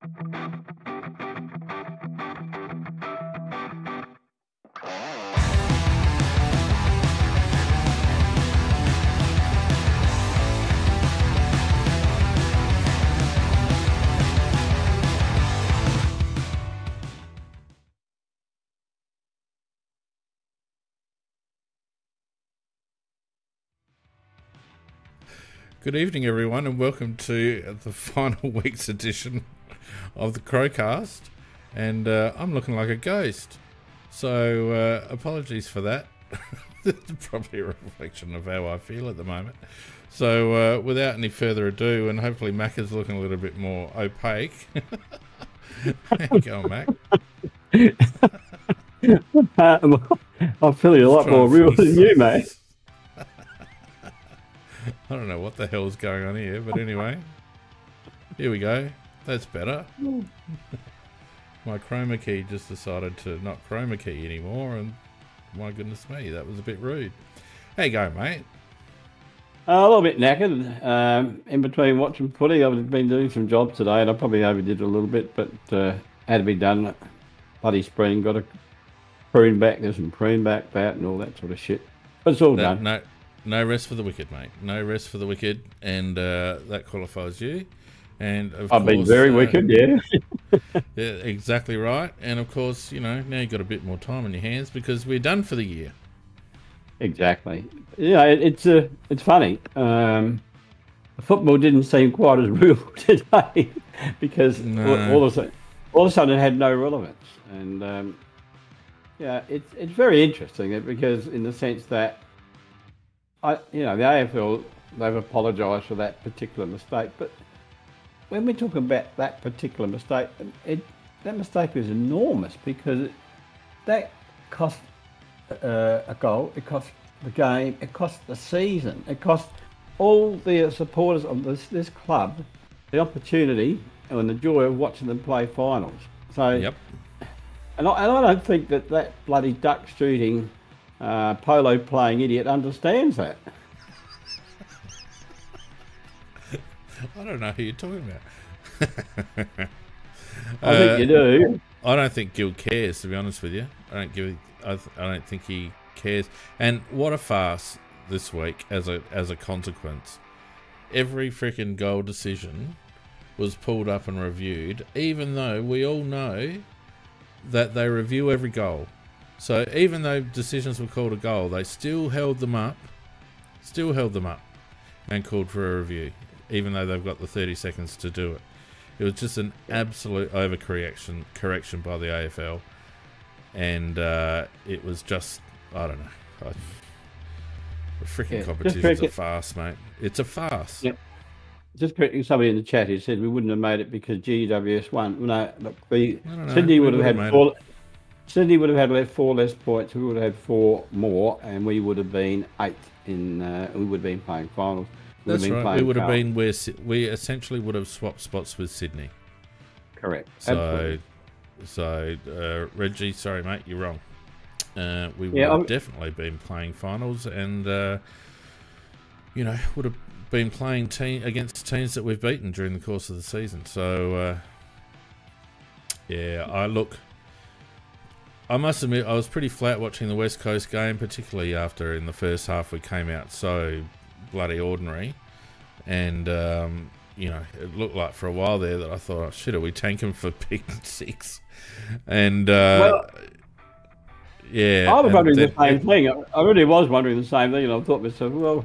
Good evening, everyone, and welcome to the final week's edition of the CrowCast. And I'm looking like a ghost, so apologies for that. It's probably a reflection of how I feel at the moment. So without any further ado, and hopefully Mac is looking a little bit more opaque. How you going, Mac? I'm feeling a lot more real than you, mate. I don't know what the hell's going on here, but anyway, here we go. That's better. My chroma key just decided to not chroma key anymore, and my goodness me, that was a bit rude. How you going, mate? A little bit knackered. In between watching footy, I've been doing some jobs today, and I probably overdid it a little bit, but had to be done. Bloody spring, got a prune back. There's some prune back, bat, and all that sort of shit. But it's all done. No rest for the wicked, mate. No rest for the wicked, and that qualifies you. And of I've been very wicked, yeah. Yeah, exactly right. And of course, you know, now you've got a bit more time on your hands because we're done for the year. Exactly. Yeah, it's funny. The football didn't seem quite as real today because all of a sudden it had no relevance. And yeah, it's very interesting because in the sense that the AFL, they've apologised for that particular mistake, but when we're talking about that particular mistake, that mistake was enormous because that cost a goal, it cost the game, it cost the season, it cost all the supporters of this club the opportunity and the joy of watching them play finals. So, yep. And I don't think that bloody duck shooting, polo playing idiot understands that. I don't know who you're talking about. I think you do. I don't think Gil cares, to be honest with you. I don't think he cares. And what a farce this week as a consequence. Every freaking goal decision was pulled up and reviewed, even though we all know that they review every goal. So even though decisions were called a goal, they still held them up and called for a review, even though they've got the 30 seconds to do it. It was just an absolute correction by the AFL, and it was just, I don't know. The freaking competition's a farce, mate. It's a farce. Yep. Just correcting somebody in the chat who said we wouldn't have made it because GWS won. No, look, Sydney would have had four. Sydney would have had 4 less points. We would have had 4 more, and we would have been 8 in. We would have been playing finals. That's right. We would have been where we essentially would have swapped spots with Sydney. Correct. So, Reggie, sorry mate, you're wrong. We would have definitely been playing finals, and would have been playing against teams that we've beaten during the course of the season. So, I must admit, I was pretty flat watching the West Coast game, particularly after in the first half we came out so bloody ordinary, and it looked like for a while there that I thought, oh shit, are we tanking for beating 6? And I was wondering the same thing. I really was wondering the same thing, and I thought to myself, well,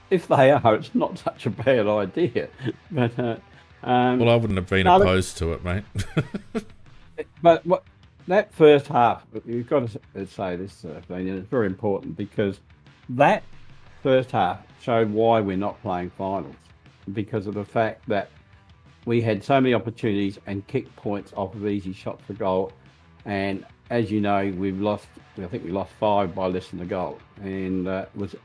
if they are, it's not such a bad idea. But well, I wouldn't have been opposed to it, mate. But that first half, you've got to say this, thing, and it's very important because that first half showed why we're not playing finals, because of the fact that we had so many opportunities and kicked points off of easy shots for goal. And as you know, I think we lost 5 by less than a goal. And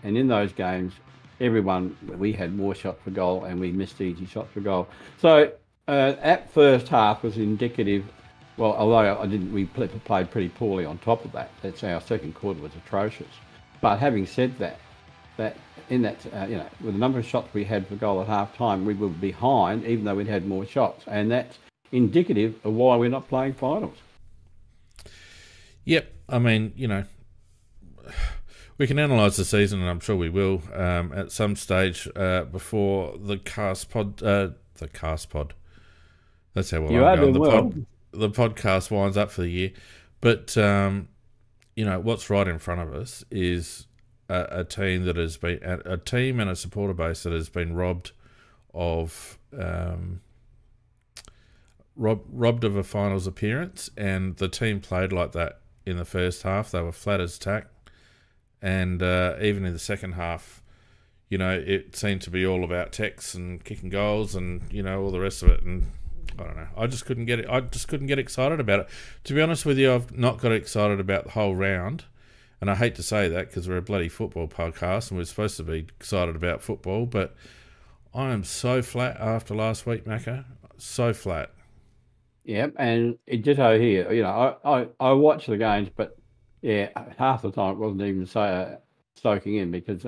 in those games, we had more shots for goal and we missed easy shots for goal. So that first half was indicative. Well, although we played pretty poorly on top of that. That's our second quarter was atrocious. But having said that with the number of shots we had for goal at half time, we were behind, even though we'd had more shots. And that's indicative of why we're not playing finals. Yep. I mean, we can analyse the season, and I'm sure we will at some stage before the cast pod. That's how You I'm are going. doing well. The podcast winds up for the year, but what's right in front of us is a team that has been a team and a supporter base that has been robbed of robbed of a finals appearance, and the team played like that in the first half. They were flat as tack, and even in the second half, it seemed to be all about Tex and kicking goals and all the rest of it. And I don't know. I just couldn't get it. I just couldn't get excited about it. To be honest with you, I've not got excited about the whole round, and I hate to say that because we're a bloody football podcast and we're supposed to be excited about football, but I am so flat after last week, Macca. So flat. Yeah, and it ditto here. I watch the games, but yeah, half the time it wasn't even soaking in because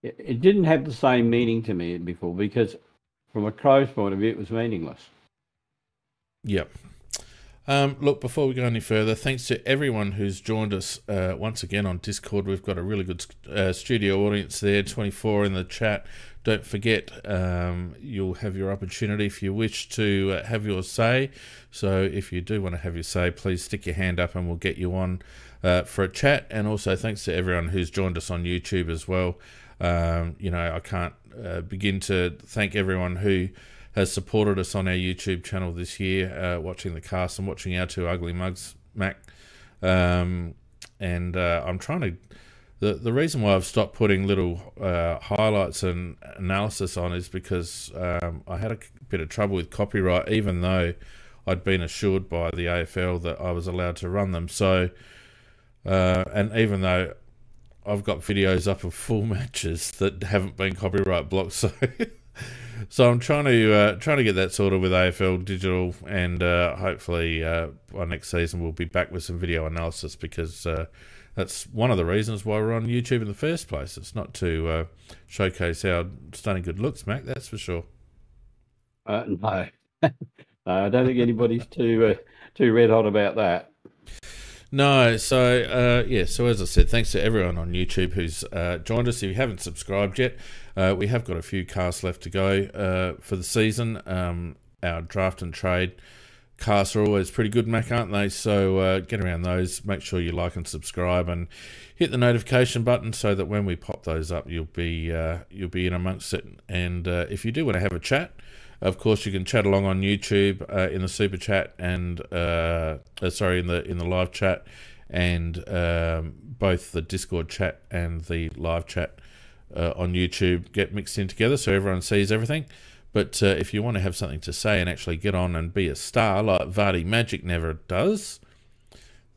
it didn't have the same meaning to me before, because from a Crow's point of view, it was meaningless. Yep. Look, before we go any further, thanks to everyone who's joined us once again on Discord. We've got a really good studio audience there, 24 in the chat. Don't forget, you'll have your opportunity if you wish to have your say. So if you do want to have your say, please stick your hand up and we'll get you on for a chat. And also thanks to everyone who's joined us on YouTube as well. I can't begin to thank everyone who has supported us on our YouTube channel this year, watching the cast and watching our two ugly mugs, Mac. I'm trying to... The reason why I've stopped putting little highlights and analysis on is because I had a bit of trouble with copyright, even though I'd been assured by the AFL that I was allowed to run them. So, and even though I've got videos up of full matches that haven't been copyright blocked, so I'm trying to get that sorted with AFL Digital, and hopefully by next season we'll be back with some video analysis, because that's one of the reasons why we're on YouTube in the first place. It's not to showcase our stunning good looks, Mac, that's for sure. No. I don't think anybody's too red hot about that. No, so so as I said, thanks to everyone on YouTube who's joined us. If you haven't subscribed yet, we have got a few casts left to go for the season. Our draft and trade casts are always pretty good, Mac, aren't they? So get around those. Make sure you like and subscribe and hit the notification button so that when we pop those up, you'll be in amongst it. And if you do want to have a chat, of course, you can chat along on YouTube in the super chat and in the live chat, and both the Discord chat and the live chat on YouTube get mixed in together so everyone sees everything. But if you want to have something to say and actually get on and be a star like Vardy Magic never does,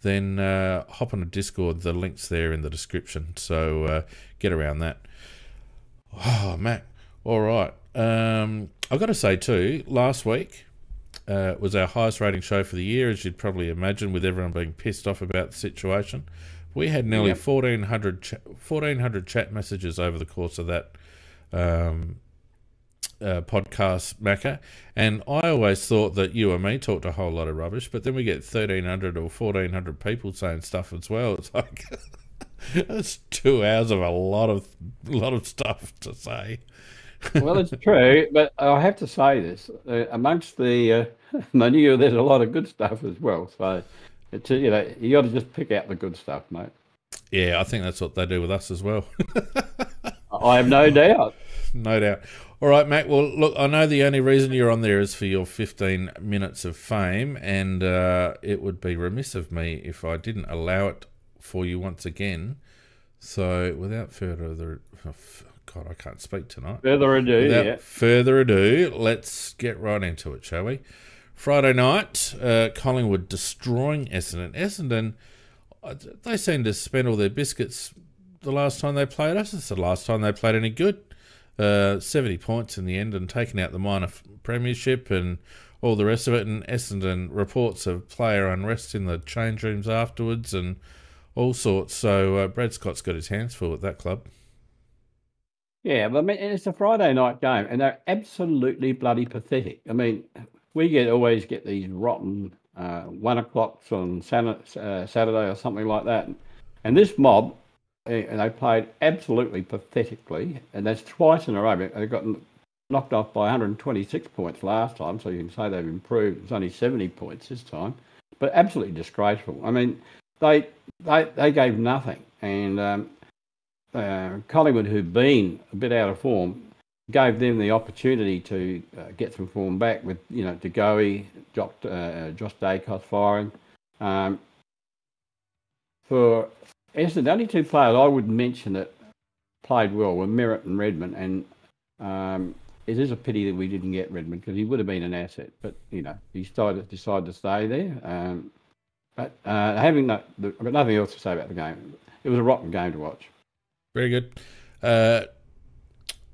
then hop on a Discord. The link's there in the description, so get around that. Oh, Matt. All right. I've got to say too, last week was our highest rating show for the year, as you'd probably imagine, with everyone being pissed off about the situation. We had nearly 1,400 chat messages over the course of that podcast, Macca, and I always thought that you and me talked a whole lot of rubbish, but then we get 1,300 or 1,400 people saying stuff as well. It's like that's 2 hours of a lot of stuff to say. Well, it's true, but I have to say this: amongst the menu, there's a lot of good stuff as well. So, it's you got to just pick out the good stuff, mate. Yeah, I think that's what they do with us as well. I have no doubt. No doubt. All right, Mac. Well, look, I know the only reason you're on there is for your 15 minutes of fame, and it would be remiss of me if I didn't allow it for you once again. So, without further ado, God, I can't speak tonight. Further ado, let's get right into it, shall we? Friday night, Collingwood destroying Essendon. Essendon, they seem to spend all their biscuits the last time they played us. It's the last time they played any good. 70 points in the end and taking out the minor premiership and all the rest of it. And Essendon reports of player unrest in the change rooms afterwards and all sorts. So Brad Scott's got his hands full at that club. Yeah, but I mean, it's a Friday night game, and they're absolutely bloody pathetic. I mean, always get these rotten 1 o'clocks on Saturday or something like that. And this mob, and they played absolutely pathetically, and that's twice in a row. They got knocked off by 126 points last time, so you can say they've improved. It's only 70 points this time, but absolutely disgraceful. I mean, they gave nothing, and Collingwood, who'd been a bit out of form, gave them the opportunity to get some form back with, De Goey, Josh Dacos firing. For Essendon, the only two players I would mention that played well were Merritt and Redmond, and it is a pity that we didn't get Redmond because he would have been an asset, but he decided to stay there. But I've got nothing else to say about the game. It was a rotten game to watch. Very good.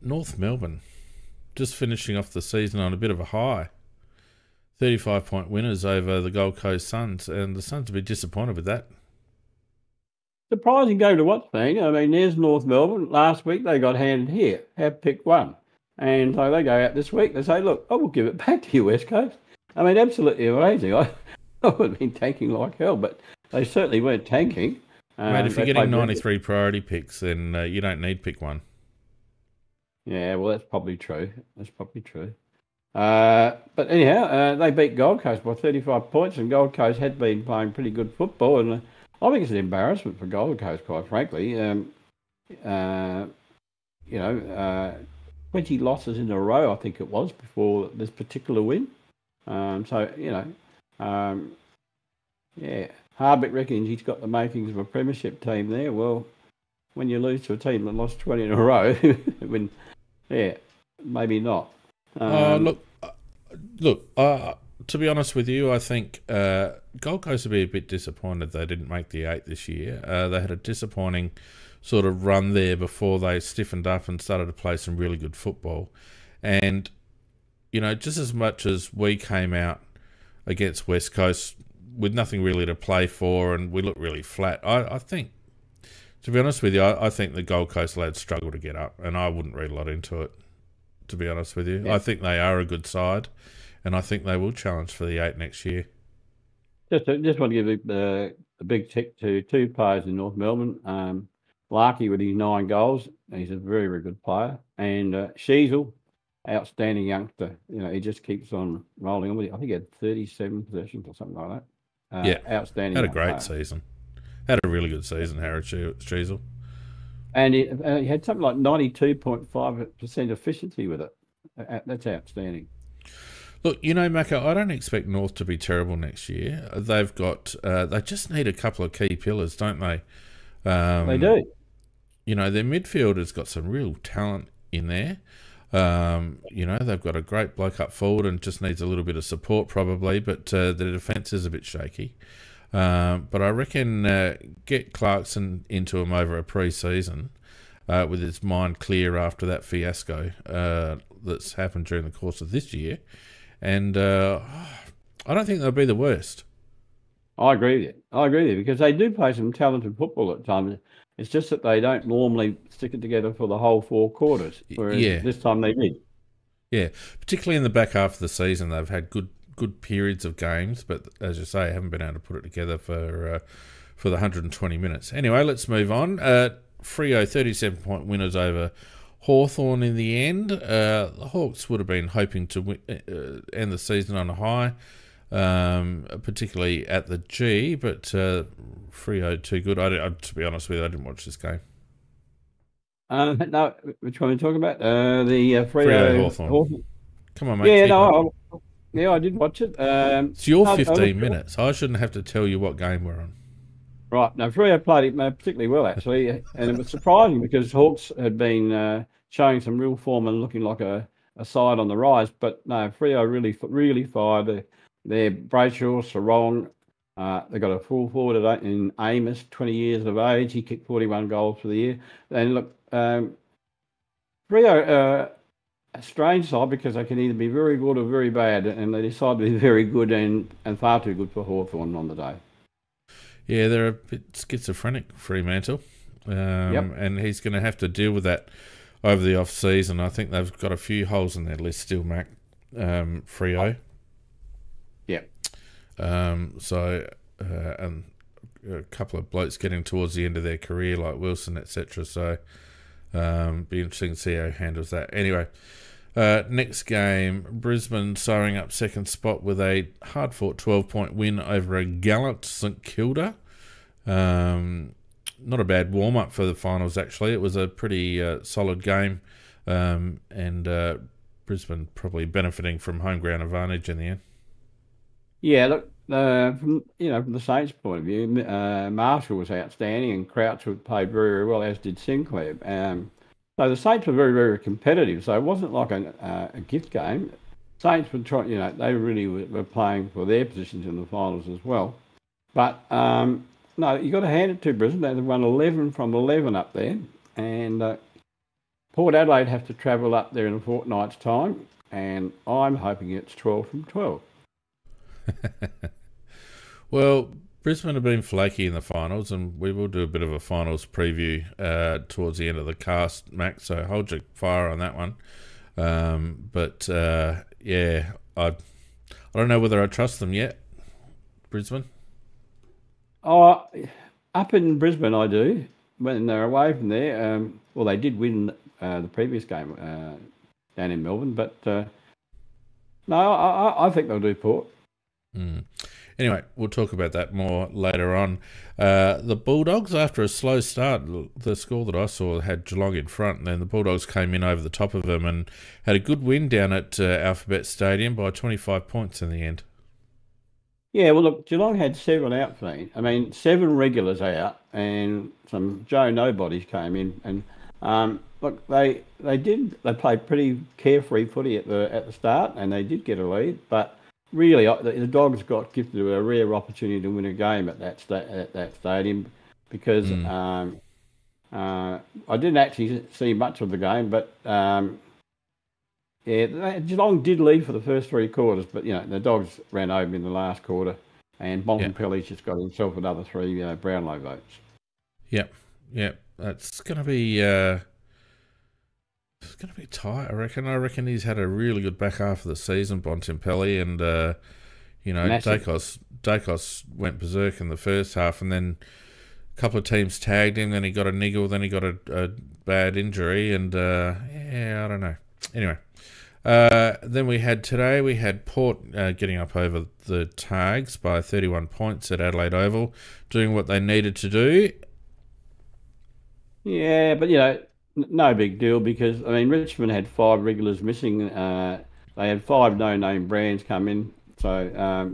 North Melbourne, just finishing off the season on a bit of a high. 35-point winners over the Gold Coast Suns, and the Suns will be disappointed with that. Surprising game to watch, man. I mean, there's North Melbourne. Last week they got handed here, have pick one. And so they go out this week, they say, look, I will give it back to you, West Coast. I mean, absolutely amazing. I would have been tanking like hell, but they certainly weren't tanking. Mate, if you're getting 93 priority picks, then you don't need pick one. Yeah, well, that's probably true. But anyhow, they beat Gold Coast by 35 points, and Gold Coast had been playing pretty good football, and I think it's an embarrassment for Gold Coast, quite frankly. 20 losses in a row, I think it was, before this particular win. Harbeck reckons he's got the makings of a premiership team there. Well, when you lose to a team that lost 20 in a row, maybe not. To be honest with you, I think Gold Coast would be a bit disappointed they didn't make the 8 this year. They had a disappointing sort of run there before they stiffened up and started to play some really good football. And, just as much as we came out against West Coast with nothing really to play for and we looked really flat, I think, to be honest with you, I think the Gold Coast lads struggle to get up, and I wouldn't read a lot into it, to be honest with you. Yeah. I think they are a good side, and I think they will challenge for the 8 next year. Just want to give a big tick to two players in North Melbourne. Larkey with his 9 goals. He's a very, very good player. And Sheasel, outstanding youngster. He just keeps on rolling on with it. I think he had 37 possessions or something like that. Outstanding. Had a great season. Had a really good season, Harry Sheasel. And he had something like 92.5% efficiency with it. That's outstanding. Look, Macca, I don't expect North to be terrible next year. They've got, they just need a couple of key pillars, don't they? They do. Their midfield has got some real talent in there. They've got a great bloke up forward and just needs a little bit of support probably, but the defence is a bit shaky. But I reckon get Clarkson into him over a pre-season with his mind clear after that fiasco that's happened during the course of this year. And I don't think they'll be the worst. I agree with you because they do play some talented football at times. It's just that they don't normally stick it together for the whole 4 quarters, whereas this time they did. Yeah, particularly in the back half of the season, they've had good periods of games, but as you say, haven't been able to put it together for the 120 minutes. Anyway, let's move on. Freo 37-point winners over Hawthorn in the end. The Hawks would have been hoping to end the season on a high, particularly at the G, but Freo too good. To be honest with you, I didn't watch this game. No, which one are you talking about? The Freo Hawthorn. Come on, mate. I did watch it. It's your 15 minutes. I shouldn't have to tell you what game we're on. Right. No, Freo played it particularly well, actually. And it was surprising because Hawks had been showing some real form and looking like a side on the rise. But no, Freo really fired. They're Brayshaw, Sarong. They've got a full forward in Amos, 20 years of age. He kicked 41 goals for the year. And look, Freo... a strange side because they can either be very good or very bad, and they decide to be very good and far too good for Hawthorn on the day. Yeah, they're a bit schizophrenic, Fremantle, and he's going to have to deal with that over the off-season. I think they've got a few holes in their list still, Mac, Freo. Yeah. And a couple of blokes getting towards the end of their career, like Wilson, etc. So, be interesting to see how he handles that. Anyway, next game, Brisbane siring up second spot with a hard-fought 12-point win over a gallant St Kilda. Not a bad warm-up for the finals, actually. It was a pretty solid game, and Brisbane probably benefiting from home ground advantage in the end. Yeah, look, from the Saints' point of view, Marshall was outstanding, and Crouch played very, very well, as did Sinclair. So the Saints were very, very competitive. So it wasn't like a gift game. Saints were trying, they really were playing for their positions in the finals as well. But no, you got to hand it to Brisbane. They've won 11 from 11 up there, and Port Adelaide have to travel up there in a fortnight's time, and I'm hoping it's 12 from 12. Well, Brisbane have been flaky in the finals, and we will do a bit of a finals preview towards the end of the cast, Max, so hold your fire on that one. Yeah, I don't know whether I trust them yet, Brisbane. Oh, up in Brisbane I do. When they're away from there, well, they did win the previous game down in Melbourne, but no, I think they'll do Port. Anyway, we'll talk about that more later on. The Bulldogs, after a slow start, the score that I saw had Geelong in front, and then the Bulldogs came in over the top of them and had a good win down at Alphabet Stadium by 25 points in the end. Yeah, well, look, Geelong had 7 out for me. I mean, 7 regulars out, and some Joe Nobodies came in, and look, they played pretty carefree footy at the start, and they did get a lead, but really, the Dogs got gifted a rare opportunity to win a game at that stadium, because I didn't actually see much of the game, but Geelong did lead for the first 3 quarters, but the Dogs ran over in the last quarter, and Bontempelli's just got himself another 3 Brownlow votes. Yep, that's going to be. It's going to be tight, I reckon. I reckon he's had a really good back half of the season, Bontempelli, and Dacos went berserk in the first half, and then a couple of teams tagged him, then he got a niggle, then he got a bad injury, and I don't know. Anyway, then we had Port getting up over the Tags by 31 points at Adelaide Oval, doing what they needed to do. Yeah, but no big deal, because I mean Richmond had 5 regulars missing. They had 5 no-name brands come in, so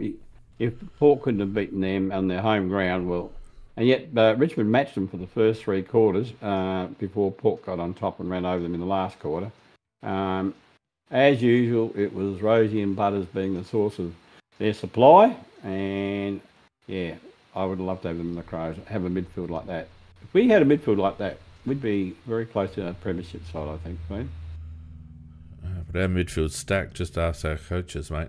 if Port couldn't have beaten them on their home ground, well, and yet Richmond matched them for the first 3 quarters before Port got on top and ran over them in the last quarter. As usual, it was Rosie and Butters being the source of their supply, and yeah, I would love to have them in the Crows, have a midfield like that. If we had a midfield like that, we'd be very close to our premiership side, I think, mate. But our midfield's stacked, just ask our coaches, mate.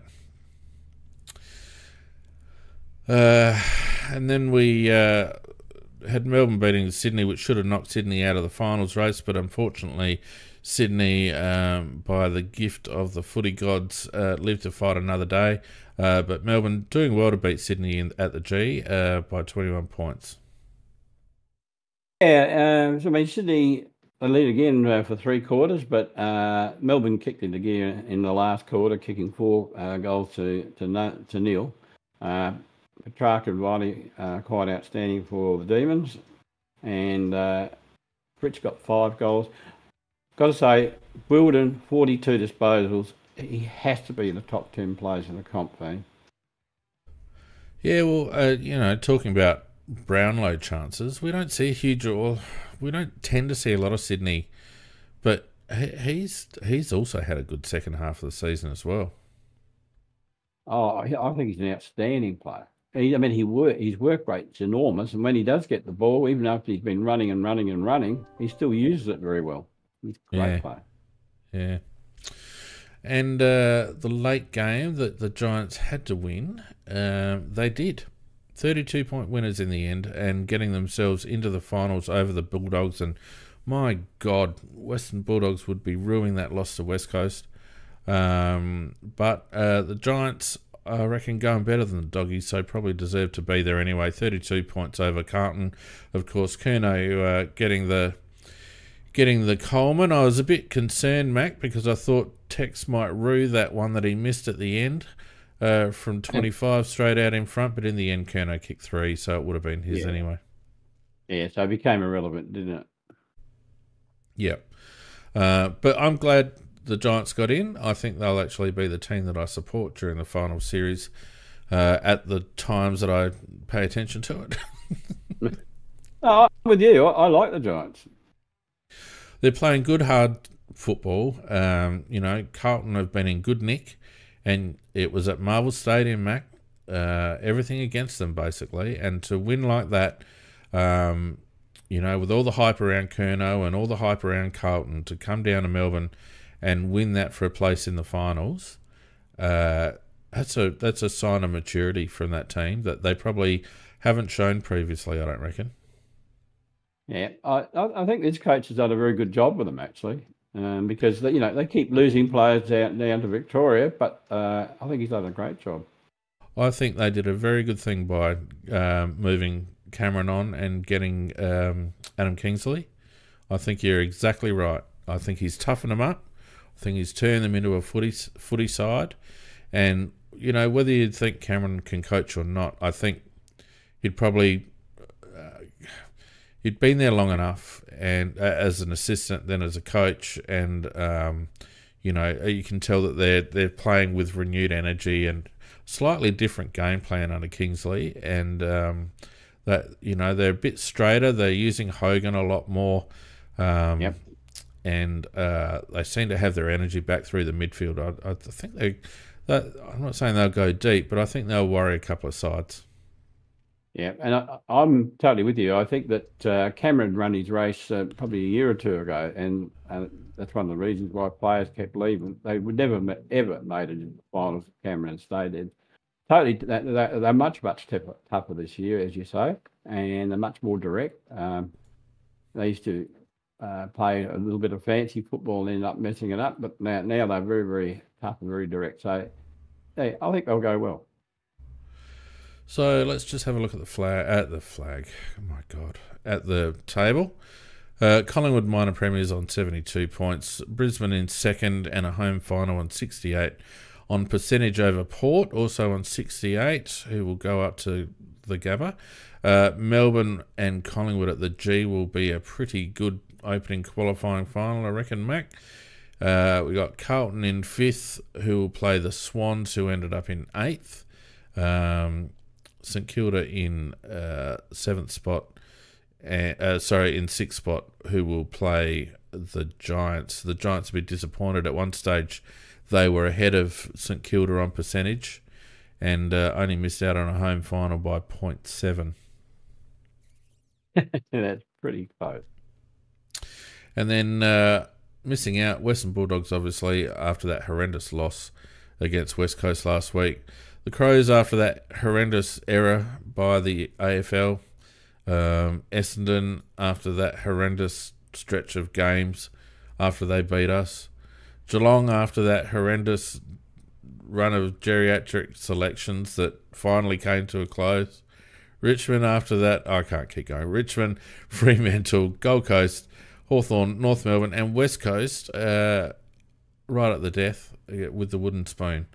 And then we had Melbourne beating Sydney, which should have knocked Sydney out of the finals race, but unfortunately Sydney, by the gift of the footy gods, lived to fight another day. But Melbourne doing well to beat Sydney at the G by 21 points. Yeah, so I mean, Sydney lead again for 3 quarters, but Melbourne kicked into gear in the last quarter, kicking 4 goals to nil. Petrarca and Riley quite outstanding for the Demons, and Fritz got 5 goals. Got to say, Wilden, 42 disposals. He has to be in the top 10 players in the comp, eh? Yeah, well, talking about Brownlow chances, we don't see we don't tend to see a lot of Sydney, but he's also had a good second half of the season as well. Oh, I think he's an outstanding player. His work rate's enormous, and when he does get the ball, even after he's been running and running and running, he still uses it very well. He's a great player. Yeah. And the late game that the Giants had to win, they did. 32-point winners in the end, and getting themselves into the finals over the Bulldogs. And my God, Western Bulldogs would be ruining that loss to West Coast. But the Giants, I reckon, going better than the Doggies, so probably deserve to be there anyway. 32 points over Carlton. Of course, Curnow getting the Coleman. I was a bit concerned, Mac, because I thought Tex might rue that one that he missed at the end from 25 straight out in front, but in the end, Curnow kicked 3, so it would have been his anyway. Yeah, so it became irrelevant, didn't it? Yep. But I'm glad the Giants got in. I think they'll actually be the team that I support during the final series at the times that I pay attention to it. No, I'm with you. I like the Giants. They're playing good, hard football. Carlton have been in good nick, and it was at Marvel Stadium, Mac. Everything against them, basically. And to win like that, with all the hype around Curnow and all the hype around Carlton, to come down to Melbourne and win that for a place in the finals, that's a sign of maturity from that team that they probably haven't shown previously, I don't reckon. Yeah, I think this coach has done a very good job with them, actually, because they keep losing players down to Victoria, but I think he's done a great job. I think they did a very good thing by moving Cameron on and getting Adam Kingsley. I think you're exactly right. I think he's toughened them up. I think he's turned them into a footy side. And, whether you think Cameron can coach or not, I think he'd probably... he'd been there long enough, and as an assistant, then as a coach, and, you can tell that they're playing with renewed energy and slightly different game plan under Kingsley, and... that they're a bit straighter. They're using Hogan a lot more, and they seem to have their energy back through the midfield. I think I'm not saying they'll go deep, but I think they'll worry a couple of sides. Yeah, and I'm totally with you. I think that Cameron ran his race probably a year or two ago, and that's one of the reasons why players kept leaving. They would never ever made it in the finals if Cameron stayed in. Totally, they're much tougher this year, as you say, and they're much more direct. They used to play a little bit of fancy football and end up messing it up, but now they're very, very tough and very direct. So, I think they'll go well. So let's just have a look at the flag. Oh my God, at the table. Collingwood minor premiers on 72 points. Brisbane in second and a home final on 68. On percentage over Port, also on 68, who will go up to the Gabba. Melbourne and Collingwood at the G will be a pretty good opening qualifying final, I reckon, Mac. We got Carlton in 5th, who will play the Swans, who ended up in 8th. St Kilda in 7th spot. In 6th spot, who will play the Giants. The Giants will be disappointed at one stage. They were ahead of St Kilda on percentage and only missed out on a home final by 0.7. That's pretty close. And then missing out, Western Bulldogs, obviously, after that horrendous loss against West Coast last week. The Crows, after that horrendous error by the AFL. Essendon, after that horrendous stretch of games after they beat us. Geelong, after that horrendous run of geriatric selections that finally came to a close. Richmond, after that, I can't keep going. Richmond, Fremantle, Gold Coast, Hawthorn, North Melbourne, and West Coast, right at the death with the wooden spoon.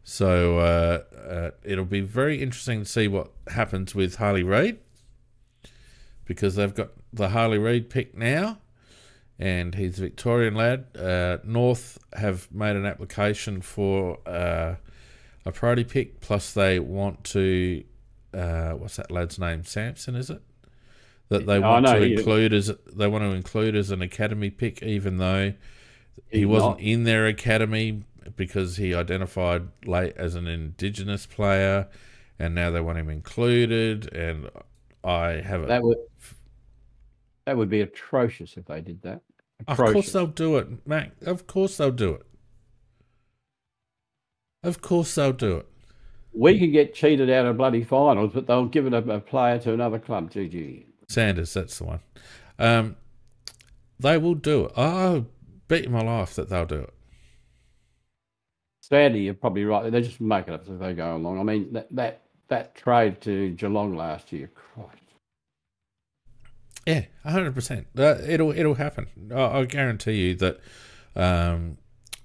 So it'll be very interesting to see what happens with Harley Reid, because they've got the Harley Reid pick now. And he's a Victorian lad. North have made an application for a priority pick, plus they want to, what's that lad's name? Sampson, is it? That they want to include as an academy pick, even though he wasn't in their academy because he identified late as an Indigenous player, and now they want him included. And I have That would be atrocious if they did that. Of course they'll do it, Mac. Of course they'll do it. Of course they'll do it. We could get cheated out of bloody finals, but they'll give it a player to another club. GG. Sanders, that's the one. They will do it. I'll bet my life that they'll do it. sadly, you're probably right. They just make it up as they go along. I mean, that trade to Geelong last year, Christ. Yeah, 100%. It'll happen. I guarantee you that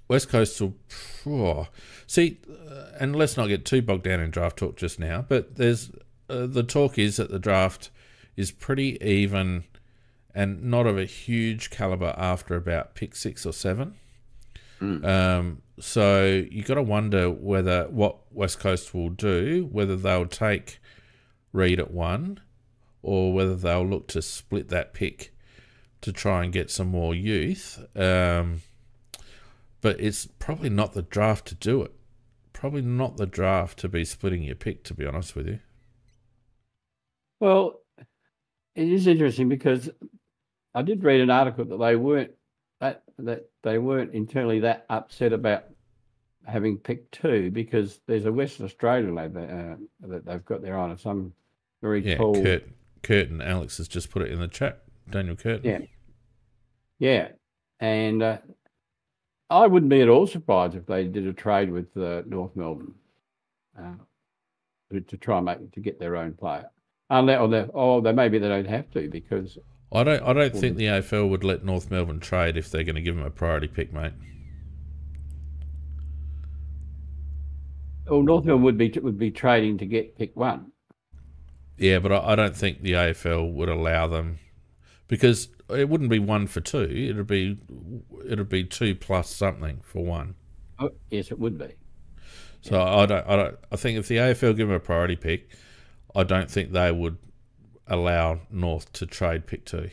West Coast will see. And let's not get too bogged down in draft talk just now. But there's the talk is that the draft is pretty even and not of a huge caliber after about pick 6 or 7. So you got to wonder what West Coast will do, whether they'll take Reed at 1, or whether they'll look to split that pick to try and get some more youth. But it's probably not the draft to do it. Probably not the draft to be splitting your pick, to be honest with you. Well, it is interesting because I did read an article that they weren't internally that upset about having picked 2 because there's a Western Australian lad that they've got their eye on, some very tall. Curtin. Alex has just put it in the chat. Daniel Curtin. Yeah, and I wouldn't be at all surprised if they did a trade with North Melbourne to try and to get their own player. Maybe they don't have to because I don't think the AFL would let North Melbourne trade if they're going to give them a priority pick, mate. Well, North Melbourne would be trading to get pick 1. Yeah, but I don't think the AFL would allow them because it wouldn't be 1 for 2. It'd be 2 plus something for 1. Oh, yes, it would be. So yeah. I think if the AFL give them a priority pick, I don't think they would allow North to trade pick 2.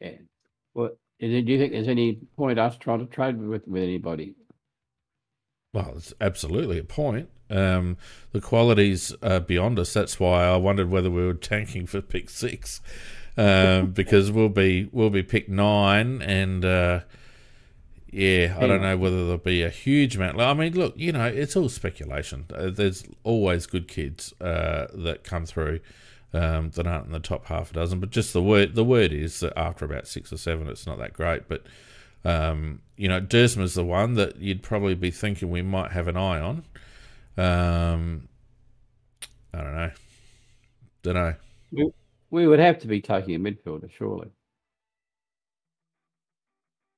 Yeah. Well, do you think there's any point us trying to trade with anybody? Well, it's absolutely a point. The qualities are beyond us. That's why I wondered whether we were tanking for pick 6, because we'll be pick 9, and I don't know whether there'll be a huge amount. I mean, look, it's all speculation. There's always good kids that come through that aren't in the top half a dozen. But just the word is that after about 6 or 7, it's not that great. But Dersma's the one that you'd probably be thinking we might have an eye on. I don't know. We would have to be taking a midfielder, surely.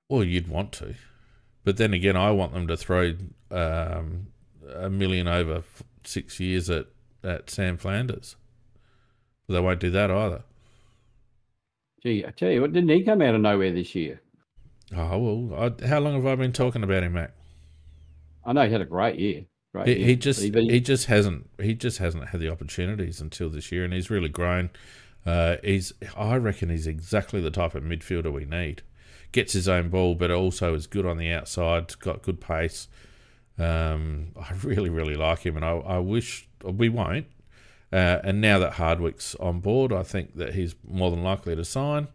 Well, you'd want to, but then again, I want them to throw $1 million over 6 years at Sam Flanders. But they won't do that either. Gee, I tell you what, didn't he come out of nowhere this year? Oh well, how long have I been talking about him, Mac? I know he had a great year. He just hasn't had the opportunities until this year, and he's really grown. I reckon he's exactly the type of midfielder we need. Gets his own ball, but also is good on the outside. Got good pace. I really, really like him, and I wish we won't. And now that Hardwick's on board, I think that he's more than likely to sign.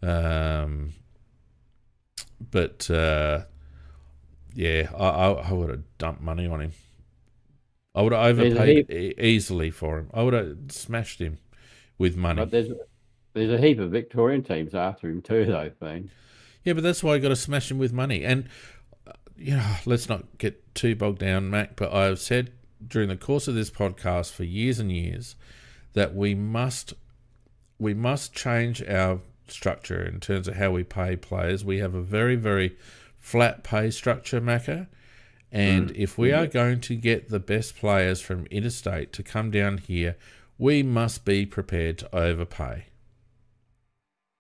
I would have dumped money on him. I would have overpaid easily for him. I would have smashed him with money. But there's a heap of Victorian teams after him too, though, Dean. Yeah, but that's why you got to smash him with money. And let's not get too bogged down, Mac. But I've said during the course of this podcast for years and years that we must change our structure in terms of how we pay players. We have a very, very flat pay structure, Macca. And if we are going to get the best players from interstate to come down here, we must be prepared to overpay.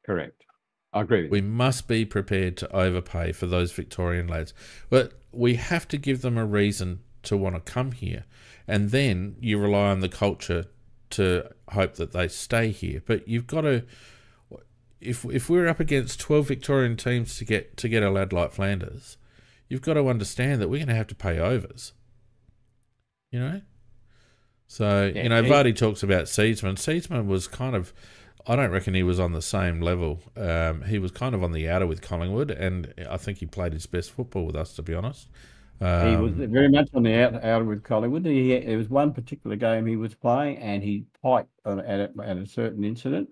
Correct. I agree with you. We must be prepared to overpay for those Victorian lads. But we have to give them a reason to want to come here. And then you rely on the culture to hope that they stay here. But you've got to... If we're up against 12 Victorian teams to get a lad like Flanders, you've got to understand that we're going to have to pay overs. So, Vardy talks about Seedsman. Seedsman was kind of, I don't reckon he was on the same level. He was kind of on the outer with Collingwood, and I think he played his best football with us, to be honest. He was very much on the outer with Collingwood. There was one particular game he was playing, and he piked at a certain incident.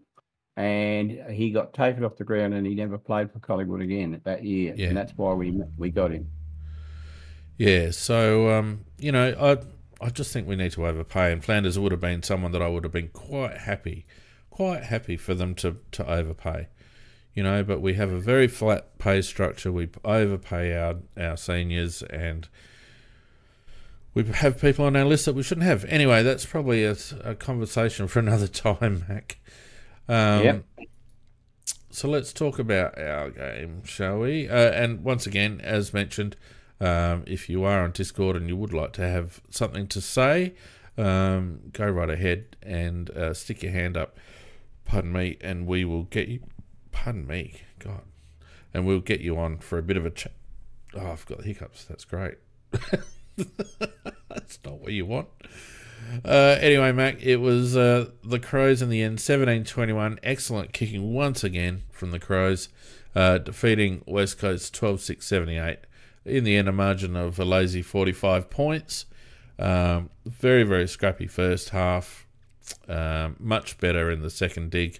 and he got taken off the ground, and he never played for Collingwood again that year, Yeah. and that's why we got him. Yeah, so, I just think we need to overpay, and Flanders would have been someone that I would have been quite happy for them to overpay. But we have a very flat pay structure. We overpay our seniors, and we have people on our list that we shouldn't have. Anyway, that's probably a conversation for another time, Mac. Yep. So let's talk about our game, shall we? And once again, as mentioned, if you are on Discord and you would like to have something to say, go right ahead and stick your hand up. Pardon me, and we will get you. Pardon me, God. And we'll get you on for a bit of a chat. Oh, I've got the hiccups. That's great. That's not what you want. Anyway, Mac, it was the Crows in the end, 17-21. Excellent kicking once again from the Crows, defeating West Coast 12-6-78. In the end, a margin of a lazy 45 points. Very, very scrappy first half. Much better in the second dig.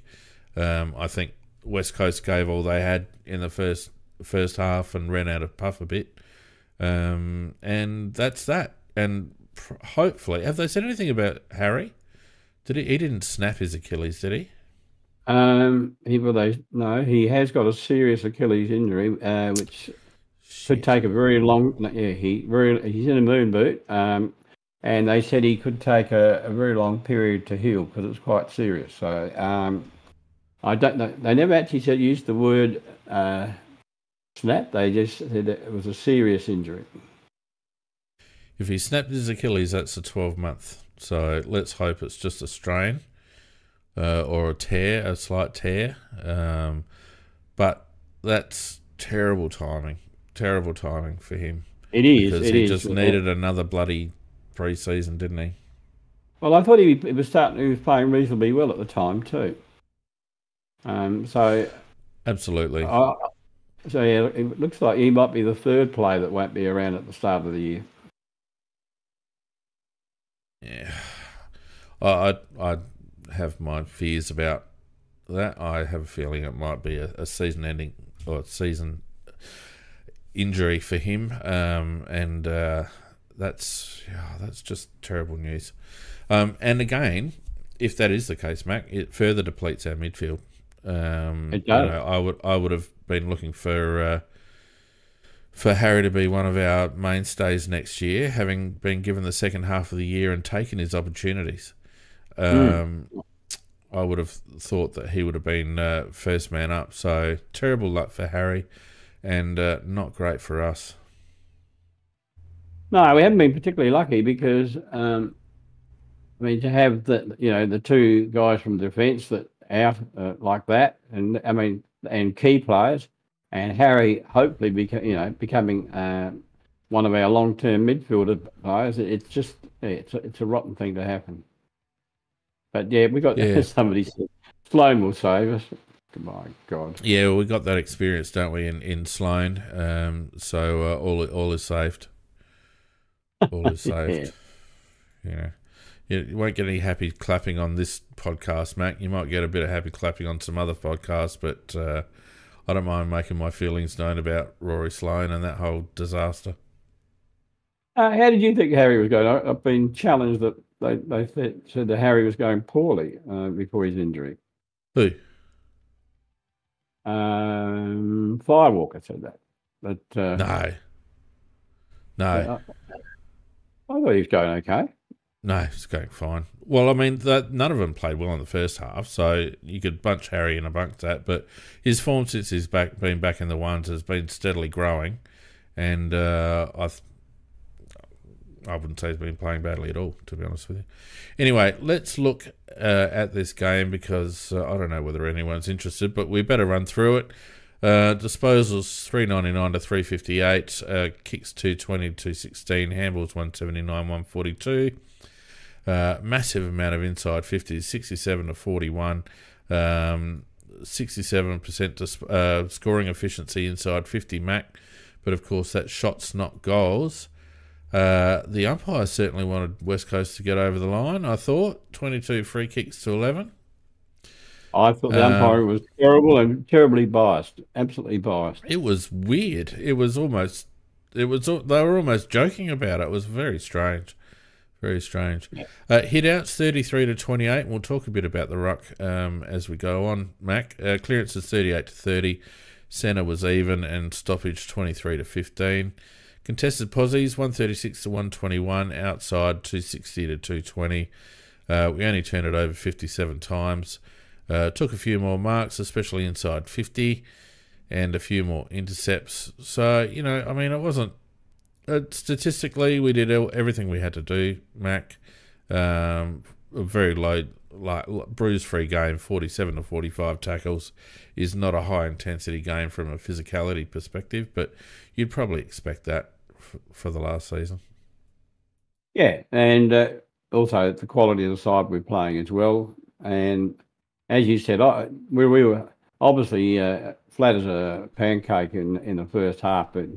I think West Coast gave all they had in the first half and ran out of puff a bit. And that's that. And hopefully, have they said anything about Harry? He didn't snap his Achilles, did he? No, he has got a serious Achilles injury, which could take a very long. Yeah, he's in a moon boot, and they said he could take a very long period to heal because it's quite serious. So I don't know. They never actually used the word snap. They just said it was a serious injury. If he snapped his Achilles, that's a 12-month. So let's hope it's just a strain or a slight tear. But that's terrible timing. Terrible timing for him. It is. Because he just needed another bloody pre-season, didn't he? Well, I thought he was playing reasonably well at the time too. So absolutely. So yeah, it looks like he might be the third player that won't be around at the start of the year. Yeah, I have my fears about that. I have a feeling it might be a season-ending or season injury for him, and that's just terrible news. And again, if that is the case, Mac, it further depletes our midfield. It does. I would have been looking for Harry to be one of our mainstays next year, having been given the second half of the year and taken his opportunities. I would have thought that he would have been first man up. So terrible luck for Harry, and not great for us. No, we haven't been particularly lucky because to have the two guys from defence that out like that, and key players. And Harry hopefully becoming one of our long-term midfielder players. It's a rotten thing to happen. But yeah, we got somebody said Sloan will save us. My God. Yeah, well, we got that experience, don't we, in Sloan? So all is saved. All is saved. Yeah. You won't get any happy clapping on this podcast, Mac. You might get a bit of happy clapping on some other podcasts, but I don't mind making my feelings known about Rory Sloane and that whole disaster. How did you think Harry was going? I've been challenged that they said that Harry was going poorly before his injury. Who? Firewalker said that. But No. I thought he was going okay. No, it's going fine. Well, none of them played well in the first half, so you could bunch Harry in amongst that. But his form since he's been back in the ones has been steadily growing, and I wouldn't say he's been playing badly at all, to be honest with you. Anyway, let's look at this game because I don't know whether anyone's interested, but we better run through it. Disposals 399 to 358, kicks 220 to 216, handballs 179 142. Massive amount of inside 50s, 67 to 41, 67% scoring efficiency inside 50 Mac, but of course that's shots, not goals. The umpire certainly wanted West Coast to get over the line, I thought. 22 free kicks to 11. I thought the umpiring was terrible and terribly biased, absolutely biased. It was weird. They were almost joking about it. It was very strange. Very strange. Yeah. Hit outs 33-28. We'll talk a bit about the ruck as we go on, Mac. Clearances 38-30. Centre was even and stoppage 23-15. Contested posies 136-121. Outside 260-220. We only turned it over 57 times. Took a few more marks, especially inside 50, and a few more intercepts. So, you know, I mean, it wasn't... statistically, we did everything we had to do, Mac. A very low, bruise-free game, 47-45 tackles, is not a high-intensity game from a physicality perspective, but you'd probably expect that for the last season. Yeah, and also the quality of the side we're playing as well. And as you said, we were obviously flat as a pancake in the first half, but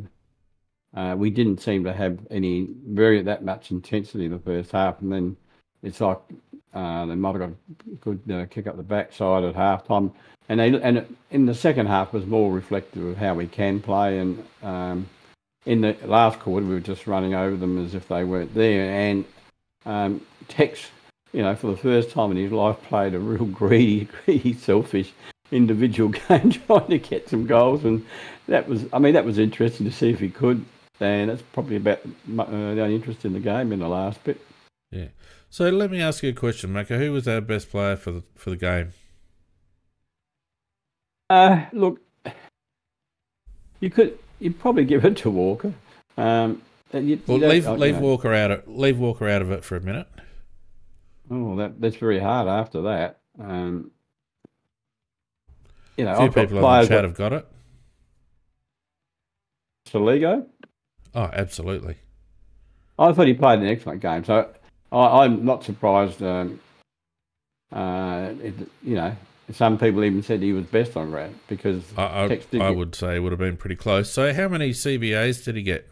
we didn't seem to have that much intensity in the first half, and then it's like they might have got a good kick up the backside at halftime, and in the second half was more reflective of how we can play. And in the last quarter, we were just running over them as if they weren't there. And Tex, you know, for the first time in his life, played a real greedy, selfish individual game, trying to get some goals, and that was interesting to see if he could. And that's probably about the only interest in the game in the last bit. Yeah. So let me ask you a question, Maka. Who was our best player for the game? Look, you'd probably give it to Walker. Leave Walker out of it for a minute. Oh, that's very hard after that. You know, a few people on the chat have got it. Soligo? Oh, absolutely. I thought he played an excellent game, so I'm not surprised. You know, some people even said he was best on ground because I would say it would have been pretty close. So, how many CBAs did he get?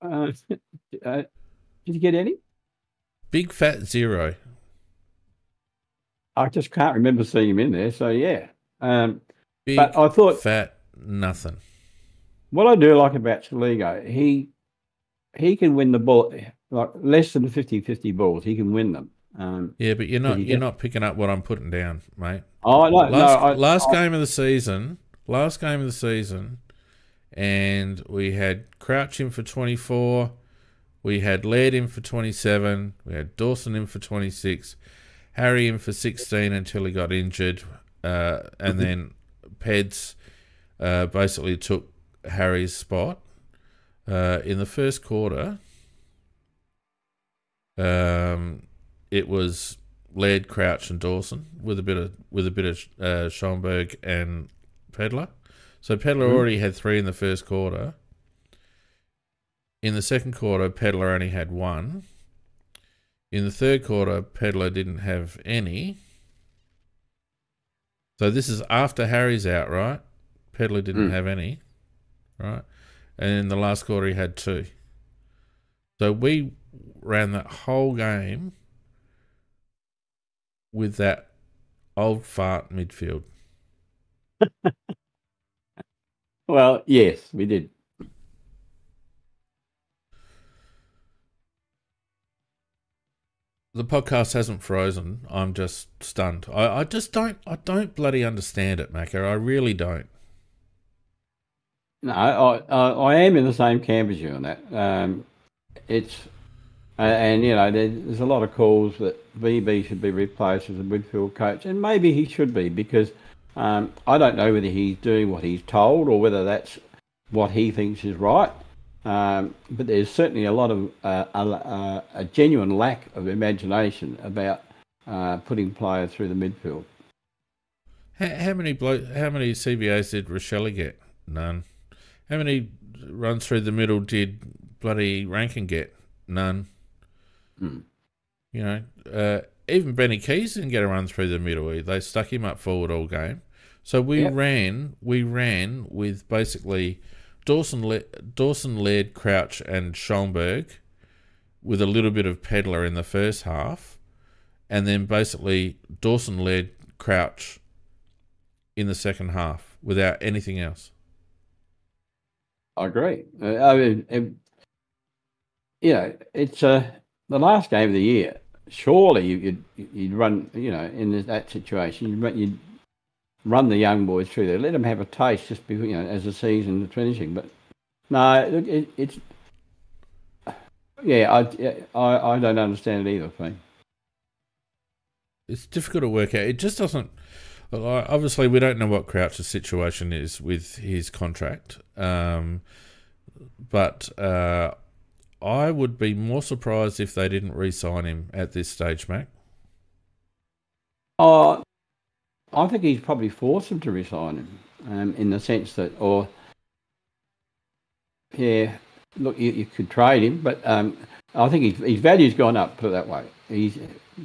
Did you get any? Big fat 0. I just can't remember seeing him in there. So yeah, Big but I thought fat nothing. What I do like about Soligo, he can win the ball, like less than 50-50 balls. He can win them. Yeah, but you're not picking up what I'm putting down, mate. Oh no, last game of the season, and we had Crouch in for 24. We had Laird in for 27. We had Dawson in for 26. Harry in for 16 until he got injured. And then Peds basically took Harry's spot. In the first quarter, it was Laird, Crouch and Dawson with a bit of Schomburg and Pedler. So Pedler already had 3 in the first quarter. In the second quarter, Pedler only had 1. In the third quarter, Pedler didn't have any. So this is after Harry's out, right? Pedler didn't have any, right? And in the last quarter, he had 2. So we ran that whole game with that old fart midfield. Well, yes, we did. The podcast hasn't frozen. I'm just stunned. I don't bloody understand it, Macca. I really don't. No, I am in the same camp as you on that. It's and you know there's a lot of calls that VB should be replaced as a midfield coach, and maybe he should be because I don't know whether he's doing what he's told or whether that's what he thinks is right. But there's certainly a lot of a genuine lack of imagination about putting players through the midfield. How many CBAs did Rochelle get? None. How many runs through the middle did bloody Rankin get? None. You know, even Benny Keys didn't get a run through the middle. They stuck him up forward all game. So we ran with basically Dawson, Laird, Crouch and Schomburg with a little bit of Pedler in the first half, and then basically Dawson led Crouch in the second half without anything else. I agree. I mean, it's the last game of the year. Surely you'd run, in that situation, you'd run the young boys through there, let them have a taste just before, as the season is finishing. But no, it's I don't understand it either, Fee. It's difficult to work out. It just doesn't. Obviously, we don't know what Crouch's situation is with his contract, but I would be more surprised if they didn't re-sign him at this stage, Mac. I think he's probably forced them to resign him, in the sense that, look, you could trade him, but I think his value's gone up, put it that way. He's,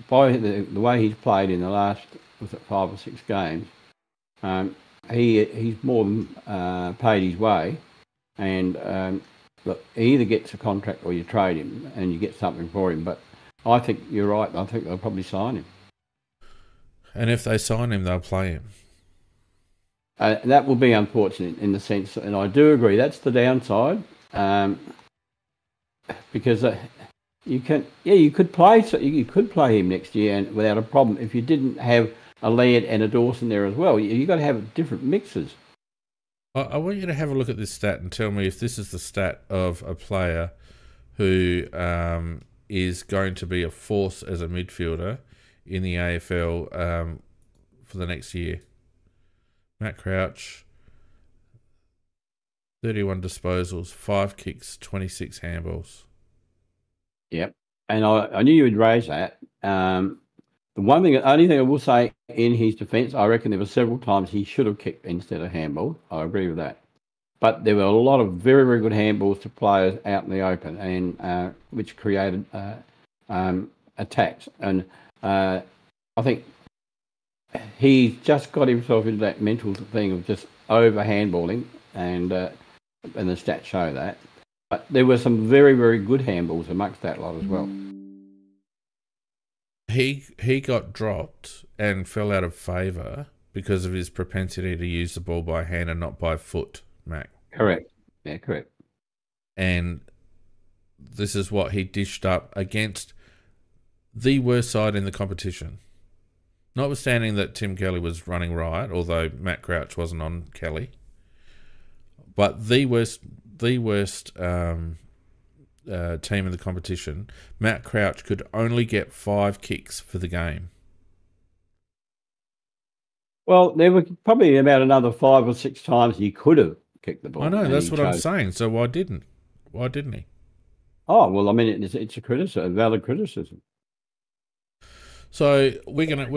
by the way he's played in the last, 5 or 6 games, he's more than paid his way, and look, he either gets a contract or you trade him and you get something for him. But I think you're right. I think they'll probably sign him. And if they sign him, they'll play him. That will be unfortunate in the sense, and I do agree, that's the downside, because you could play him next year and without a problem if you didn't have a Laird and a Dawson there as well. You've got to have different mixes. I want you to have a look at this stat and tell me if this is the stat of a player who is going to be a force as a midfielder in the AFL for the next year. Matt Crouch, 31 disposals, 5 kicks, 26 handballs. Yep. And I knew you would raise that. The only thing I will say in his defence, I reckon there were several times he should have kicked instead of handballed. I agree with that. But there were a lot of very, very good handballs to players out in the open, and which created attacks. And I think he's just got himself into that mental thing of just over handballing, and the stats show that. But there were some very, very good handballs amongst that lot as well. He got dropped and fell out of favour because of his propensity to use the ball by hand and not by foot, Mac. Correct. Yeah, correct. And this is what he dished up against the worst side in the competition. Notwithstanding that Tim Kelly was running riot, although Matt Crouch wasn't on Kelly. But the worst team in the competition, Matt Crouch could only get 5 kicks for the game. Well, there were probably about another 5 or 6 times he could have kicked the ball. I know, that's what I'm saying. So why didn't he? Oh, well, I mean, it's a valid criticism. So we're gonna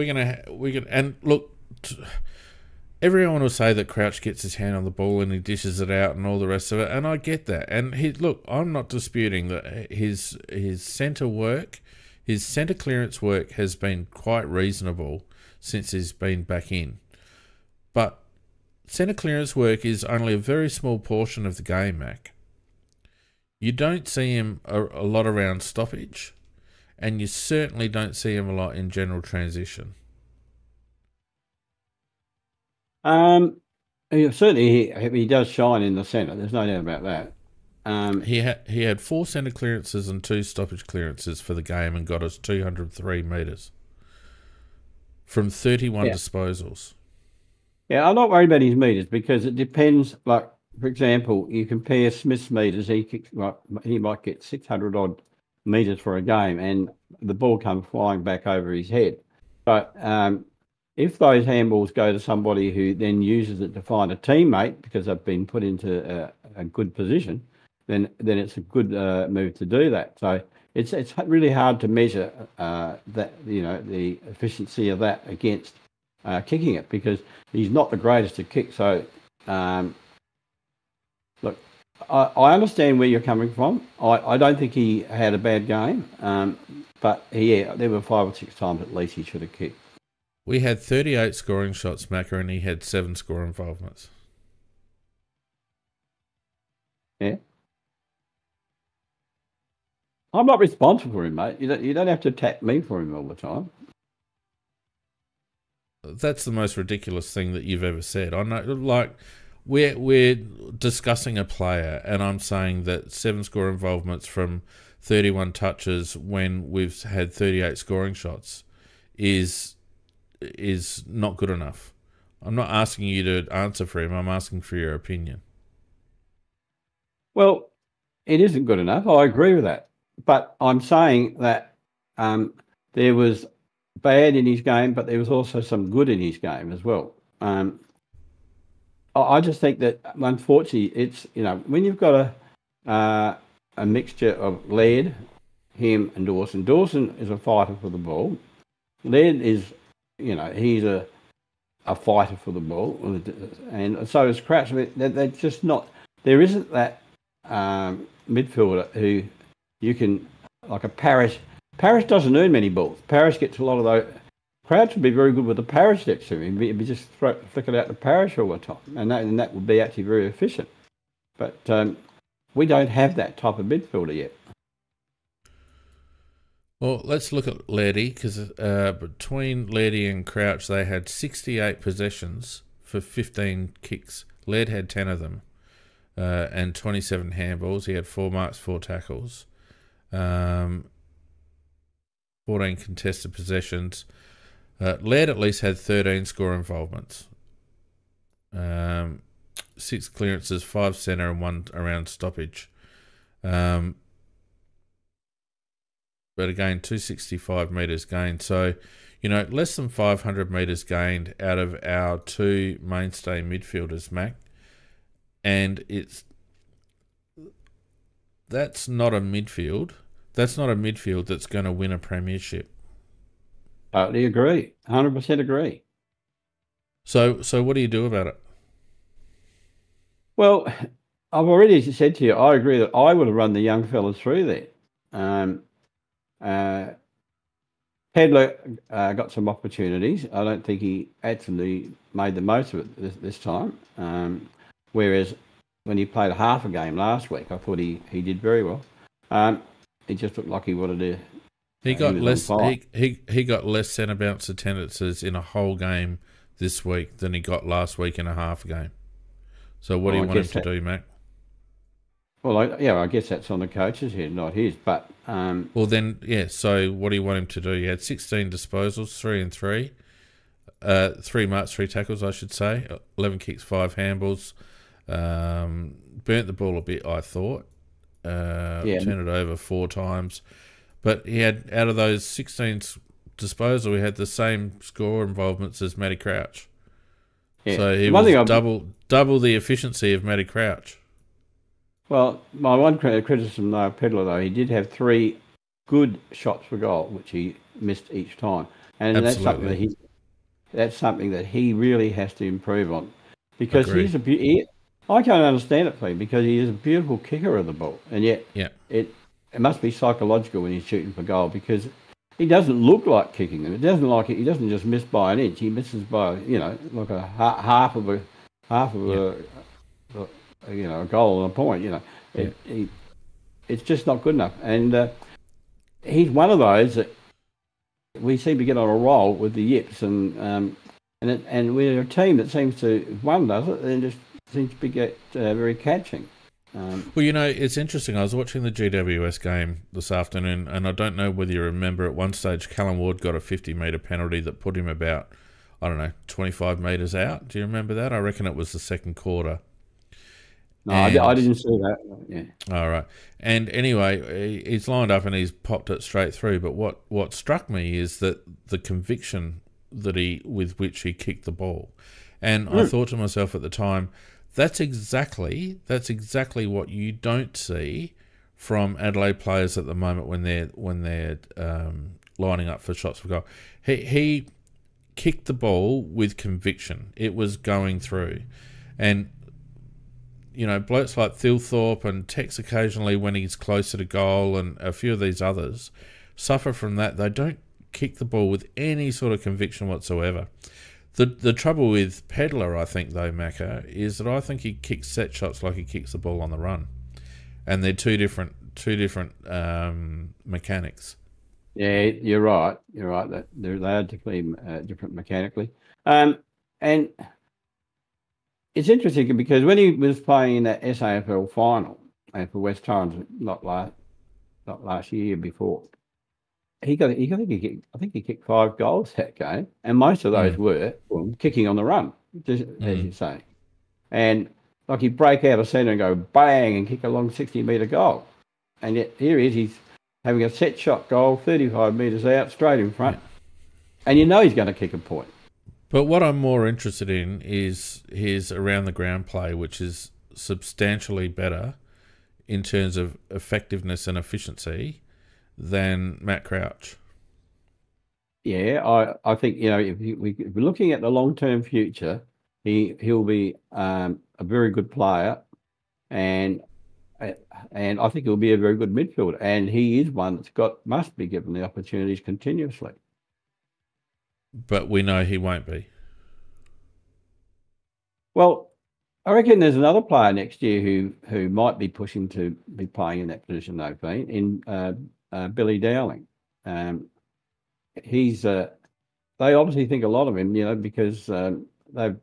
and look. Everyone will say that Crouch gets his hand on the ball and he dishes it out and all the rest of it, and I get that. And I'm not disputing that his centre work, his centre clearance work has been quite reasonable since he's been back in. But centre clearance work is only a very small portion of the game, Mac. You don't see him a lot around stoppage, and you certainly don't see him a lot in general transition. Certainly he does shine in the centre. There's no doubt about that. He had 4 centre clearances and 2 stoppage clearances for the game and got us 203 metres from 31 disposals. Yeah, I'm not worried about his metres because it depends. Like, for example, you compare Smith's metres. He might get 600 odd metres for a game, and the ball comes flying back over his head. But if those handballs go to somebody who then uses it to find a teammate because they've been put into a good position, then it's a good move to do that. So it's really hard to measure that the efficiency of that against kicking it, because he's not the greatest to kick. So look, I understand where you're coming from. I don't think he had a bad game, but there were 5 or 6 times at least he should have kicked. We had 38 scoring shots, Macca, and he had 7 score involvements. Yeah. I'm not responsible for him, mate. You don't have to attack me for him all the time. That's the most ridiculous thing that you've ever said. I know, like, we're discussing a player, and I'm saying that 7 score involvements from 31 touches when we've had 38 scoring shots is not good enough. I'm not asking you to answer for him. I'm asking for your opinion. Well, it isn't good enough. I agree with that. But I'm saying that there was bad in his game, but there was also some good in his game as well. I just think that, unfortunately, it's, when you've got a mixture of Laird, him, and Dawson. Dawson is a fighter for the ball. Laird is, he's a fighter for the ball, and so is Crouch. They're just not. There isn't that midfielder who you can, like a Parrish. Parrish doesn't earn many balls. Parrish gets a lot of those. Crouch would be very good with the Parrish next to him. He'd be just flick it out to Parrish all the time, and that would be actually very efficient. But we don't have that type of midfielder yet. Well, let's look at Lairdy, because between Lairdy and Crouch, they had 68 possessions for 15 kicks. Laird had 10 of them, and 27 handballs. He had 4 marks, 4 tackles, 14 contested possessions. Laird at least had 13 score involvements, 6 clearances, 5 centre, and 1 around stoppage. But again, 265 metres gained. So, less than 500 metres gained out of our 2 mainstay midfielders, Mac. And that's not a midfield. That's not a midfield that's going to win a premiership. Totally agree. 100% agree. So what do you do about it? Well, I've already said to you, I agree that I would have run the young fellas through there. Pedler got some opportunities. I don't think he actually made the most of it this time. Whereas when he played half a game last week, I thought he did very well. It just looked like he wanted to. He got less. He got less centre bounce attendances in a whole game this week than he got last week in a half game. So what do you want him to do, Mac? Well, I guess that's on the coach's head, not his. But well, then, yeah. So what do you want him to do? He had 16 disposals, 3 and 3, 3 marks, 3 tackles, I should say. 11 kicks, 5 handballs. Burnt the ball a bit, I thought. Turned it over 4 times. But he had, out of those 16 disposal, he had the same score involvements as Matty Crouch. Yeah. So he was double the efficiency of Matty Crouch. Well, my one criticism of Pedler, though, he did have 3 good shots for goal, which he missed each time, and absolutely. that's something that he really has to improve on, because I can't understand it, please, because he is a beautiful kicker of the ball, and yet it must be psychological when he's shooting for goal, because he doesn't look like kicking them. He doesn't just miss by an inch. He misses by like a half of a goal and a point. It's just not good enough. And he's one of those that we seem to get on a roll with the yips, and we're a team that seems to, if one does it, then just seems to get very catching. Well, it's interesting. I was watching the GWS game this afternoon, and I don't know whether you remember, at one stage Callum Ward got a 50-metre penalty that put him about, 25 metres out. Do you remember that? I reckon it was the second quarter. No, I didn't see that. Yeah. All right. And anyway, he's lined up and he's popped it straight through. But what struck me is that the conviction with which he kicked the ball. And I thought to myself at the time, that's exactly what you don't see from Adelaide players at the moment when they're lining up for shots for goal. He kicked the ball with conviction. It was going through. And blokes like Thilthorpe and Tex occasionally, when he's closer to goal, and a few of these others suffer from that. They don't kick the ball with any sort of conviction whatsoever. The trouble with Pedler, I think, though, Macca, is that I think he kicks set shots like he kicks the ball on the run, and they're two different mechanics. Yeah, you're right. They are definitely different mechanically. And it's interesting because when he was playing in that SAFL final for West Torrens, not last year, before, I think he kicked 5 goals that game, and most of those were kicking on the run, just as you say. And like he'd break out of centre and go bang and kick a long 60-metre goal. And yet here he's having a set shot goal, 35 metres out, straight in front. And you know he's going to kick a point. But what I'm more interested in is his around the ground play, which is substantially better in terms of effectiveness and efficiency than Matt Crouch. Yeah, I think, if we're looking at the long-term future, he'll be a very good player, and I think he'll be a very good midfielder. And he is one that's must be given the opportunities continuously. But we know he won't be. Well, I reckon there's another player next year who might be pushing to be playing in that position they've been in, Billy Dowling. He's they obviously think a lot of him, because they've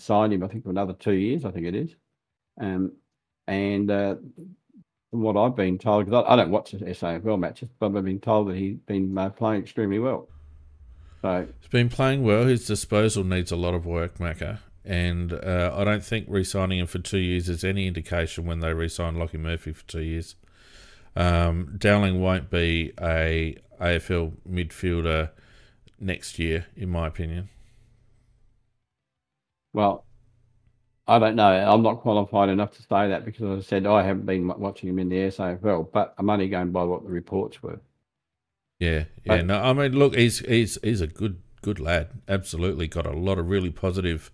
signed him, I think, for another 2 years, I think it is. And from what I've been told, because I don't watch the SAFL matches, but I've been told that he's been playing extremely well. So he's been playing well. His disposal needs a lot of work, Macca. And I don't think re-signing him for 2 years is any indication when they re-sign Lockie Murphy for 2 years. Dowling won't be a AFL midfielder next year, in my opinion. Well, I don't know. I'm not qualified enough to say that because, as I said, I haven't been watching him in the SAFL, but I'm only going by what the reports were. Yeah. No, I mean, look, he's a good lad. Absolutely, got a lot of really positive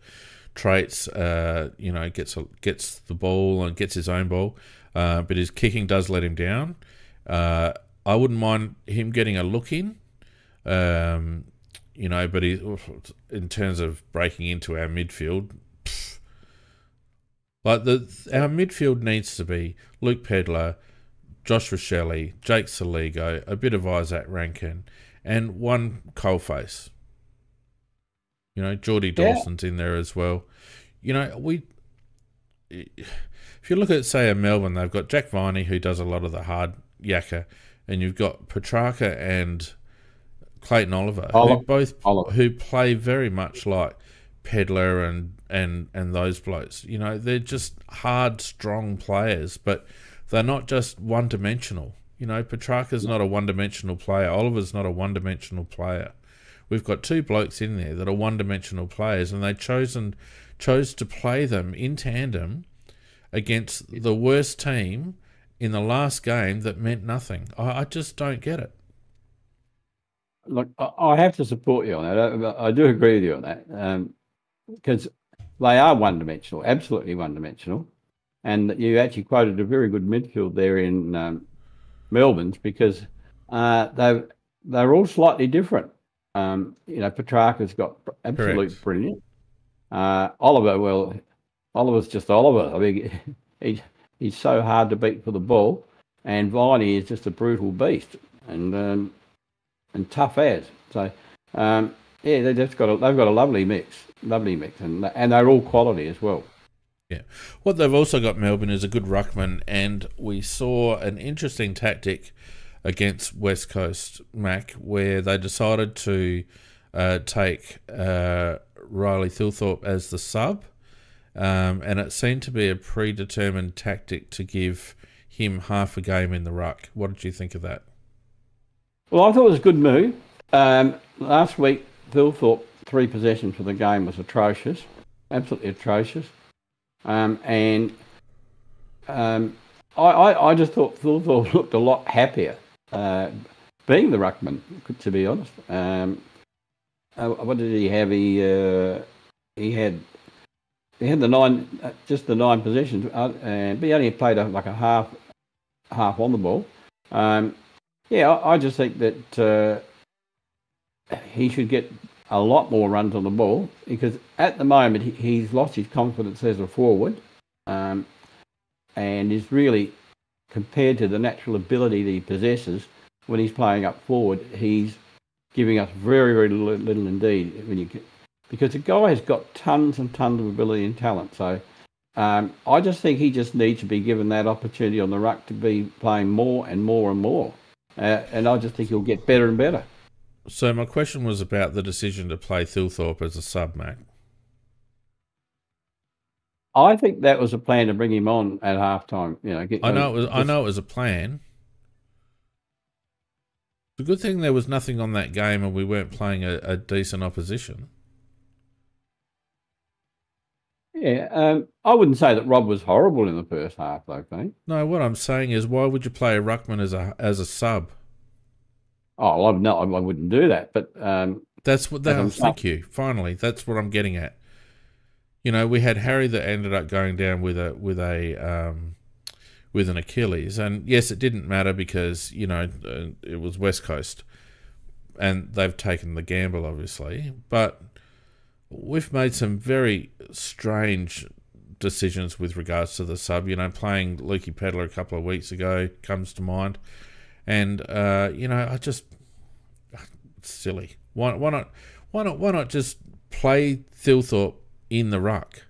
traits. Gets the ball and gets his own ball, but his kicking does let him down. I wouldn't mind him getting a look in, but in terms of breaking into our midfield, our midfield needs to be Luke Pedler, Josh Rochelle, Jake Saligo, a bit of Isaac Rankin, and one coalface. Geordie Dawson's in there as well. If you look at, say, Melbourne, they've got Jack Viney, who does a lot of the hard yakka, and you've got Petrarca and Clayton Oliver, who play very much like Pedler and those blokes. They're just hard, strong players, but they're not just one-dimensional. Petrarca's not a one-dimensional player. Oliver's not a one-dimensional player. We've got 2 blokes in there that are one-dimensional players, and they chose to play them in tandem against the worst team in the last game that meant nothing. I just don't get it. Look, I have to support you on that. I do agree with you on that, because they are one-dimensional, absolutely one-dimensional. And you actually quoted a very good midfield there in Melbourne's, because they're all slightly different. Petrarca's got absolute brilliant. Oliver's just Oliver. I mean, he's so hard to beat for the ball, and Viney is just a brutal beast and tough as. So they've got a lovely mix, and they're all quality as well. Yeah. What they've also got, Melbourne, is a good ruckman, and we saw an interesting tactic against West Coast, Mac, where they decided to take Riley Thilthorpe as the sub, and it seemed to be a predetermined tactic to give him half a game in the ruck. What did you think of that? Well, I thought it was a good move. Last week, Thilthorpe 3 possessions for the game was atrocious, absolutely atrocious. I just thought Thilthorpe looked a lot happier being the ruckman, to be honest. What did he have? He had the 9, just the 9 possessions, but he only played like a half on the ball. I just think that he should get a lot more runs on the ball, because at the moment he's lost his confidence as a forward, and is really, compared to the natural ability that he possesses when he's playing up forward, he's giving us very, very little indeed. Because the guy has got tons and tons of ability and talent. So I just think he just needs to be given that opportunity on the ruck to be playing more and more and more. And I just think he'll get better and better. So my question was about the decision to play Thilthorpe as a sub, Mac. I think that was a plan to bring him on at halftime. I know it was a plan. The good thing there was nothing on that game, and we weren't playing a decent opposition. Yeah, I wouldn't say that Rob was horrible in the first half, though, Pete. No, what I'm saying is, why would you play a ruckman as a sub? Oh, well, no, I wouldn't do that. But that's what. Thank you. Finally, that's what I'm getting at. We had Harry that ended up going down with an Achilles, and yes, it didn't matter because it was West Coast, and they've taken the gamble, obviously. But we've made some very strange decisions with regards to the sub. Playing Lukey Pedler a couple of weeks ago comes to mind, and I just it's silly. Why not just play Thilthorpe in the ruck?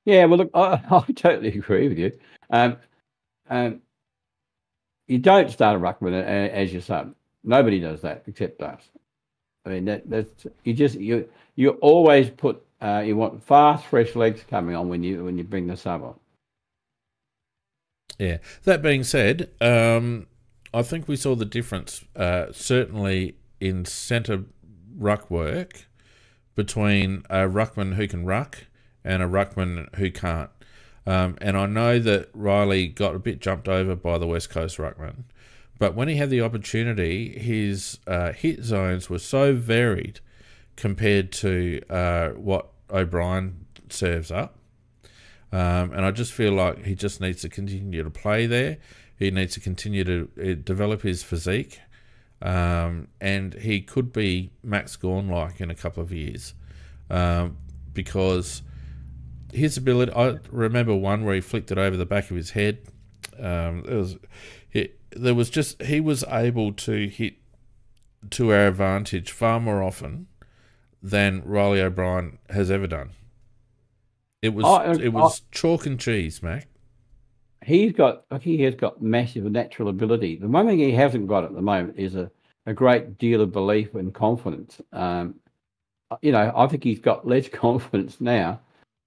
Yeah, well, look, I totally agree with you. You don't start a ruckman as your sub. Nobody does that except us. I mean, that's you always put you want fast, fresh legs coming on when you bring the sub on. Yeah. That being said, I think we saw the difference certainly in centre ruck work between a ruckman who can ruck and a ruckman who can't. And I know that Riley got a bit jumped over by the West Coast ruckman, but when he had the opportunity, his hit zones were so varied compared to what O'Brien serves up. And I just feel like he just needs to continue to play there. He needs to continue to develop his physique. And he could be Max Gawn-like in a couple of years. Because his ability, I remember one where he flicked it over the back of his head. He was able to hit to our advantage far more often than Riley O'Brien has ever done. It was chalk and cheese, Mac. He has got massive natural ability. The one thing he hasn't got at the moment is a great deal of belief and confidence. I think he's got less confidence now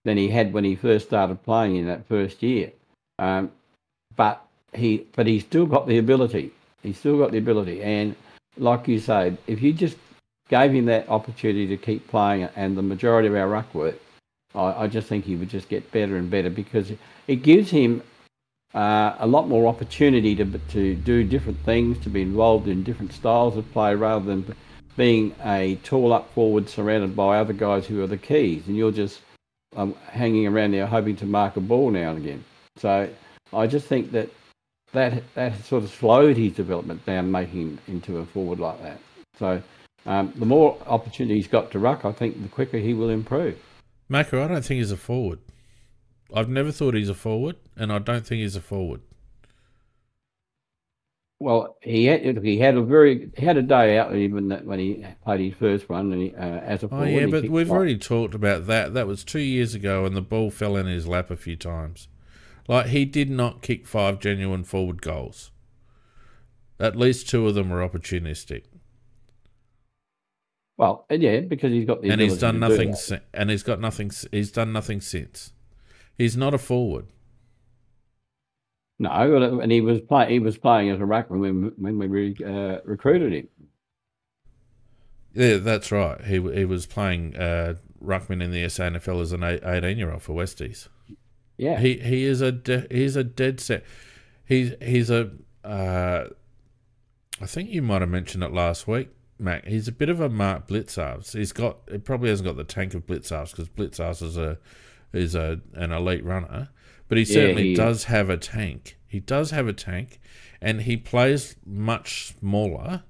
than he had when he first started playing in that first year. But he's still got the ability. He's still got the ability. And like you say, if you just gave him that opportunity to keep playing and the majority of our ruck work, I just think he would just get better and better because it gives him a lot more opportunity to do different things, to be involved in different styles of play rather than being a tall up forward surrounded by other guys who are the keys and you're just hanging around there hoping to mark a ball now and again. So I just think that sort of slowed his development down, making him into a forward like that. So the more opportunity he's got to ruck, I think the quicker he will improve. Macca, I don't think he's a forward. I've never thought he's a forward, and I don't think he's a forward. Well, he had a day out even when he played his first one and as a forward. Oh yeah, but we've already talked about that. That was 2 years ago, and the ball fell in his lap a few times. Like, he did not kick 5 genuine forward goals. At least 2 of them were opportunistic. Well, yeah, because he's got the ability he's done to nothing. do that. And he's got nothing. He's done nothing since. He's not a forward. No, and he was playing as a ruckman when we recruited him. Yeah, that's right. He was playing ruckman in the SANFL as an 18-year-old for Westies. Yeah, he is a dead set. He's a. I think you might have mentioned it last week, Mac. He's a bit of a Mark Blitzarves. He probably hasn't got the tank of Blitzarves because Blitzarves is an elite runner, but he certainly does have a tank. He does have a tank, and he plays much smaller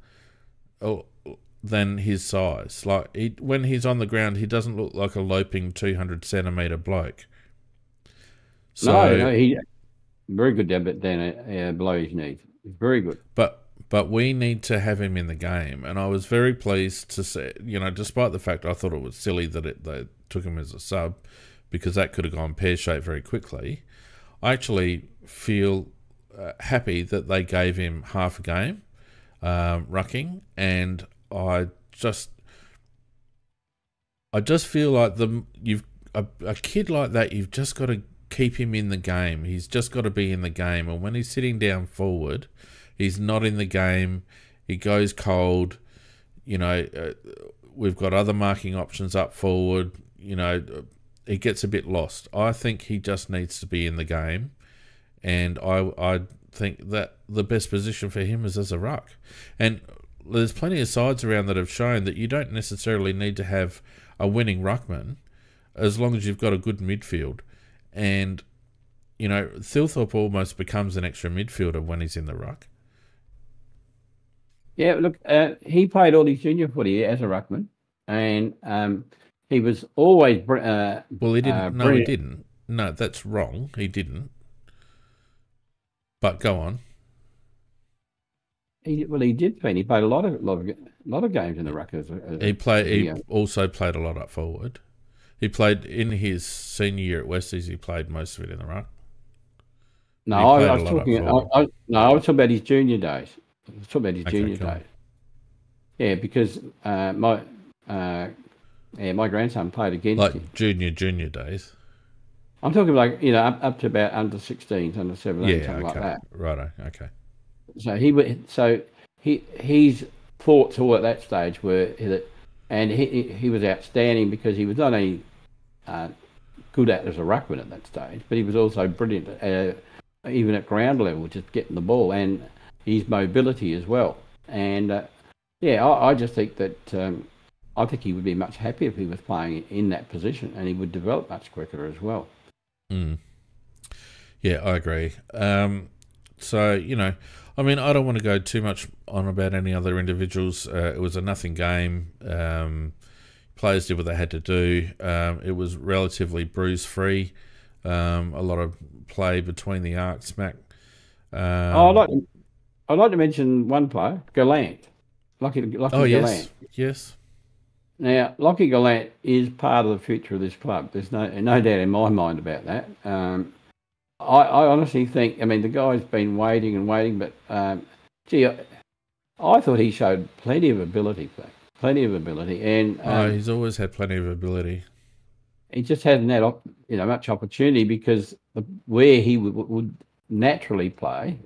than his size. Like, when he's on the ground, he doesn't look like a loping 200-centimetre bloke. So, no, he very good down below his knees. He's very good. But but we need to have him in the game. And I was very pleased to see, you know, despite the fact I thought it was silly that they took him as a sub, because that could have gone pear-shaped very quickly. I actually feel happy that they gave him half a game rucking, and I just feel like a kid like that, you've just got to keep him in the game. He's just got to be in the game, and when he's sitting down forward, he's not in the game. He goes cold. You know, we've got other marking options up forward. You know, he gets a bit lost. I think he just needs to be in the game, and I think that the best position for him is as a ruck. And there's plenty of sides around that have shown that you don't necessarily need to have a winning ruckman as long as you've got a good midfield. And, you know, Thilthorpe almost becomes an extra midfielder when he's in the ruck. Yeah, look, he played all his junior footy as a ruckman, and he was always well, he didn't. No, he didn't. No, that's wrong. He didn't. But go on. He did play. He played a lot of games in the ruck. He also played a lot up forward. He played in his senior year at Westies. He played most of it in the ruck. No, I was talking about his junior days. I was talking about his junior days. Yeah, because my grandson played against him. Junior days. I'm talking like, you know, up to about under 16s, under 17, something like that. Righto, okay. So his thoughts all at that stage were that, and he was outstanding because he was not only good as a ruckman at that stage, but he was also brilliant even at ground level, just getting the ball, and his mobility as well. And I just think that I think he would be much happier if he was playing in that position, and he would develop much quicker as well. Yeah, I agree. So, you know, I mean, I don't want to go too much on about any other individuals. It was a nothing game. Players did what they had to do. It was relatively bruise-free. A lot of play between the arcs, Smack. I'd like to mention one player, Gallant. Lockie Gallant. Yes. Now, Lockie Gallant is part of the future of this club. There's no doubt in my mind about that. I honestly think, I mean, the guy's been waiting, but I thought he showed plenty of ability, and he's always had plenty of ability. He just hasn't had, you know, much opportunity because where he would naturally play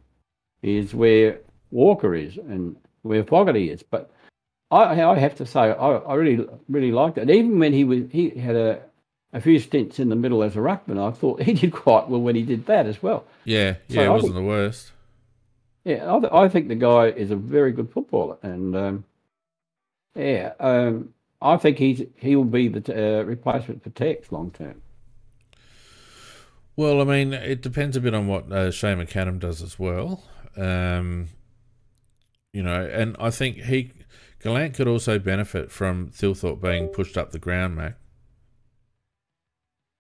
is where Walker is and where Fogarty is. But I have to say, I really liked it. Even when he had a few stints in the middle as a ruckman, I thought he did quite well when he did that as well. Yeah, so it wasn't the worst. Yeah, I think the guy is a very good footballer, and I think he will be the replacement for Tex long term. Well, I mean, it depends a bit on what Shane McAdam does as well. You know, and I think Gallant could also benefit from Thilthorpe being pushed up the ground, Mac.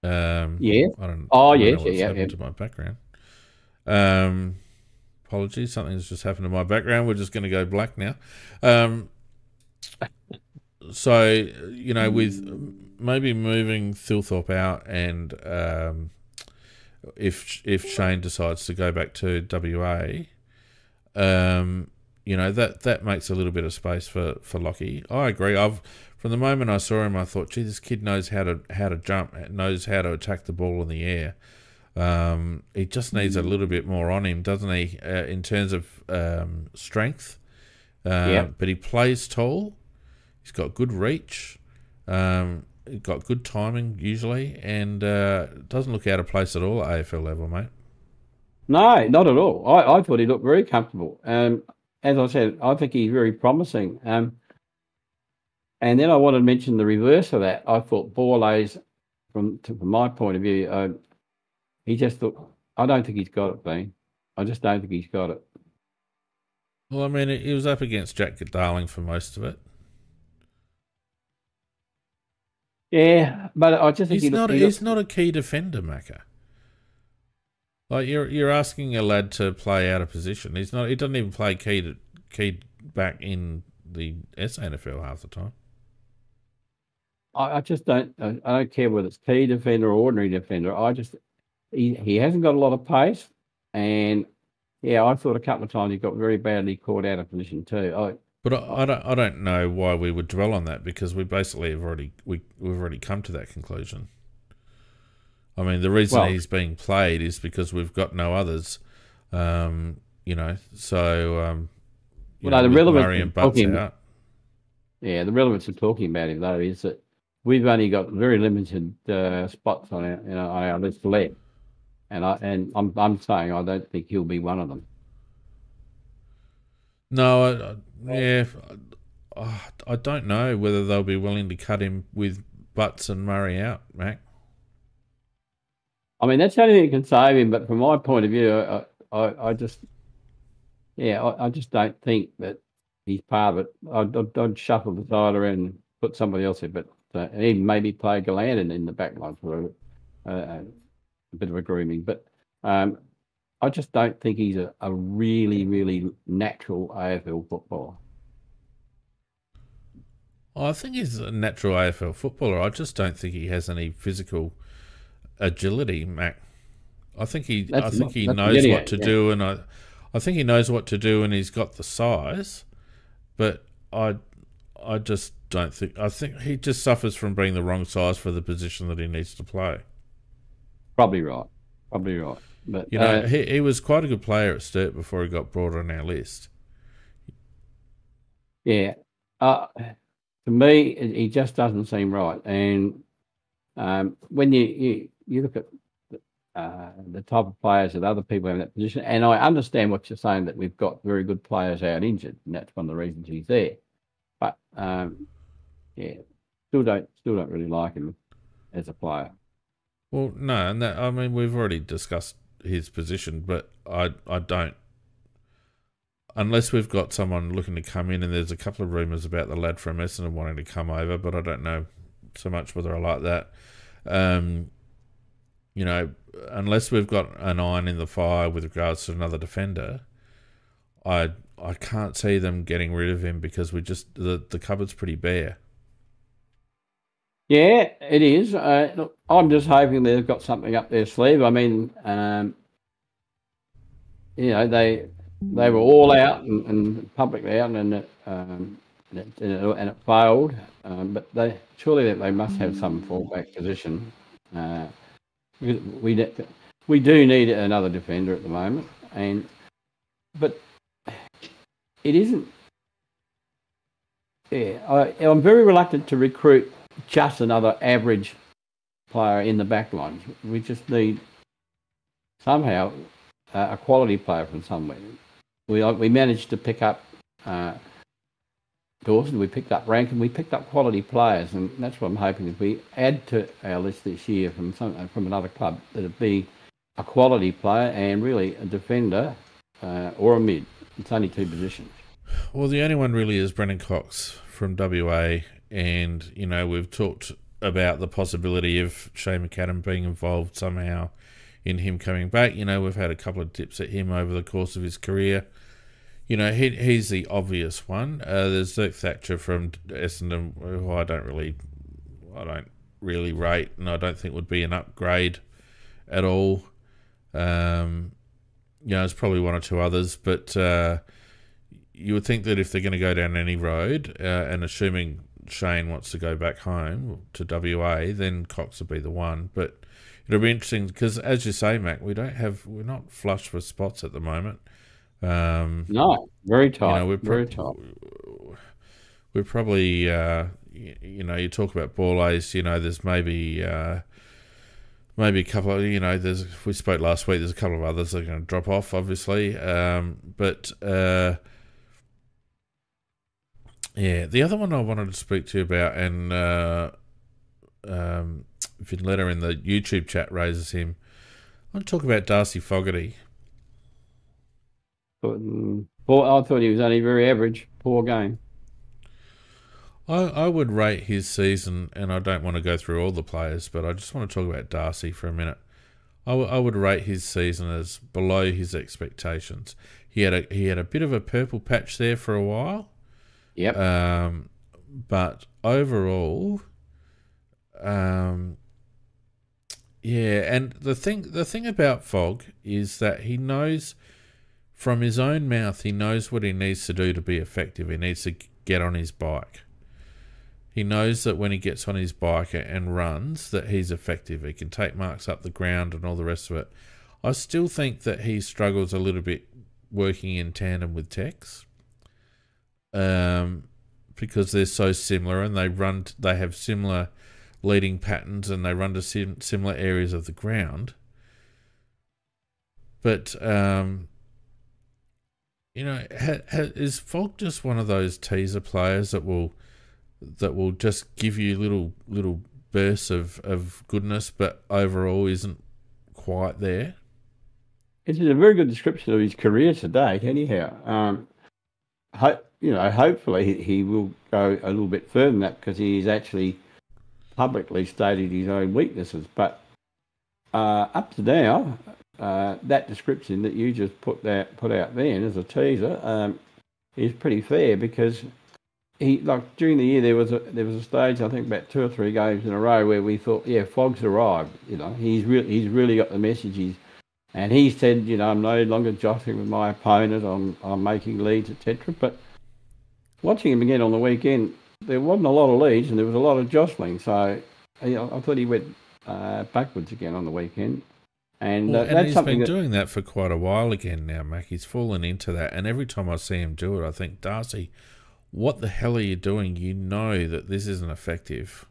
Yeah. I don't yes, know what's happened to my background. Apologies, something's just happened to my background. We're just going to go black now. So, you know, with maybe moving Thilthorpe out, and if Shane decides to go back to WA, you know, that makes a little bit of space for Lockie. I agree. From the moment I saw him, I thought, gee, this kid knows how to jump, knows how to attack the ball in the air. He just needs a little bit more on him, doesn't he, in terms of strength. But he plays tall. He's got good reach. He's got good timing usually, and doesn't look out of place at all at AFL level, mate. No, not at all. I thought he looked very comfortable. As I said, I think he's very promising. And then I want to mention the reverse of that. I thought Borlase, from my point of view, he just looked. I don't think he's got it, Dean. I just don't think he's got it. Well, I mean, he was up against Jack Darling for most of it. Yeah, but I just think he's not a key defender, Macca. Like you're asking a lad to play out of position. He doesn't even play key back in the SANFL half the time. I just don't. I don't care whether it's key defender or ordinary defender. He hasn't got a lot of pace, and yeah, I thought a couple of times he got very badly caught out of position too. But I don't know why we would dwell on that, because we basically we've already come to that conclusion. I mean, the reason he's being played is because we've got no others, you know. So, the relevance Murray and Butts out. Yeah, the relevance of talking about him though is that we've only got very limited spots on our list left, and I'm saying I don't think he'll be one of them. No, I don't know whether they'll be willing to cut him with Butts and Murray out, Mac. I mean, that's the only thing that can save him. But from my point of view, I just don't think that he's part of it. I'd shuffle the side around and put somebody else in, but even maybe play Gallandon in the back line for a bit of a grooming. But I just don't think he's a really, really natural AFL footballer. I think he's a natural AFL footballer. I just don't think he has any physical agility, Mac. I think he knows what to do, and I think he knows what to do, and he's got the size. But I just don't think. I think he just suffers from being the wrong size for the position that he needs to play. Probably right. But you know, he was quite a good player at Sturt before he got brought on our list. Yeah. To me, he just doesn't seem right. And when you look at the type of players that other people have in that position, and I understand what you're saying, that we've got very good players out injured, and that's one of the reasons he's there. But still don't really like him as a player. Well, no, and I mean, we've already discussed his position, but I don't. Unless we've got someone looking to come in, and there's a couple of rumours about the lad from Essendon wanting to come over, but I don't know so much whether I like that. You know, unless we've got an iron in the fire with regards to another defender, I can't see them getting rid of him, because the cupboard's pretty bare. Yeah, it is. Look, I'm just hoping they've got something up their sleeve. I mean, you know, they were all out and publicly out, and it failed. But surely they must have some fallback position. We do need another defender at the moment, but it isn't. Yeah, I'm very reluctant to recruit just another average player in the back line. We just need somehow a quality player from somewhere. We managed to pick up Dawson, we picked up Rankin, we picked up quality players, and that's what I'm hoping. If we add to our list this year from another club, that it be a quality player and really a defender or a mid. It's only two positions. Well, the only one really is Brendan Cox from WA, and you know, we've talked about the possibility of Shane McAdam being involved somehow in him coming back. You know, we've had a couple of dips at him over the course of his career. You know, he's the obvious one. There's Zerk Thatcher from Essendon, who I don't really rate, and I don't think would be an upgrade at all. You know, there's probably one or two others, but you would think that if they're going to go down any road, and assuming Shane wants to go back home to WA, then Cox would be the one. But it'll be interesting because, as you say, Mac, we're not flush with spots at the moment. No, very tight. You know, very tight. We're probably, you know, you talk about ball ace. You know, there's maybe a couple of, you know, we spoke last week. There's a couple of others that are going to drop off, obviously. But yeah, the other one I wanted to speak to you about, and Vinletta in the YouTube chat raises him. I want to talk about Darcy Fogarty. I thought he was only very average. Poor game. I would rate his season, and I don't want to go through all the players, but I just want to talk about Darcy for a minute. I would rate his season as below his expectations. He had a bit of a purple patch there for a while. Yep. But overall, yeah. And the thing about Fogg is that he knows from his own mouth, he knows what he needs to do to be effective. He needs to get on his bike. He knows that when he gets on his bike and runs, that he's effective. He can take marks up the ground and all the rest of it. I still think that he struggles a little bit working in tandem with Tex, because they're so similar and they have similar leading patterns and they run to similar areas of the ground. But is Fogg just one of those teaser players that will just give you little bursts of goodness, but overall isn't quite there? It is a very good description of his career to date. Anyhow, hopefully he will go a little bit further than that, because he's actually publicly stated his own weaknesses. But up to now, that description that you just put out then as a teaser is pretty fair, because during the year there was a stage, I think about 2 or 3 games in a row, where we thought, yeah, Fogg's arrived. He's really got the message. And he said, I'm no longer jostling with my opponent. I'm making leads, etc. But watching him again on the weekend, there wasn't a lot of leads and there was a lot of jostling. So I thought he went backwards again on the weekend. And that's he's been doing that for quite a while again now, Mac. He's fallen into that. And every time I see him do it, I think, Darcy, what the hell are you doing? You know that this isn't effective.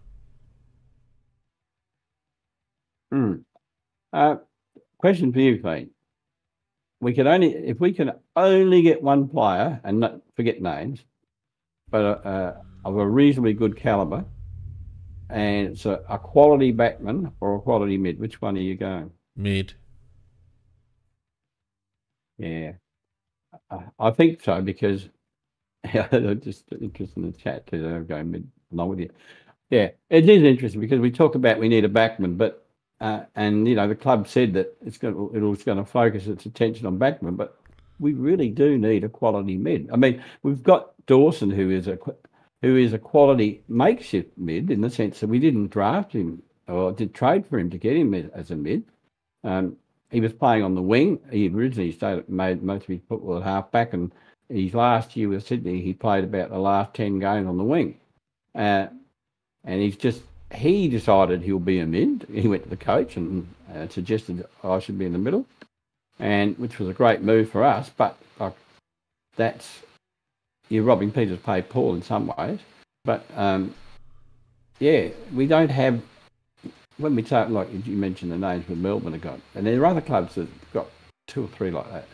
Question for you, Clean. If we can only get one player, and not forget names, but of a reasonably good caliber, and it's a quality backman or a quality mid, which one are you going? Mid. Yeah, I think so, because just interested in the chat too. I'm going mid along with you. Yeah, it is interesting, because we talk about we need a backman, but and the club said that it's going to focus its attention on backman, but we really do need a quality mid. I mean, we've got Dawson, who is a quality makeshift mid, in the sense that we didn't draft him or did trade for him to get him as a mid. He was playing on the wing. He originally made most of his football at half back, and his last year with Sydney, he played about the last 10 games on the wing. And he decided he'll be a mid. He went to the coach and suggested I should be in the middle, which was a great move for us. But you're robbing Peter's pay Paul in some ways. But we don't have, when we talk, like you mentioned the names with Melbourne have got, and there are other clubs that have got 2 or 3 like that.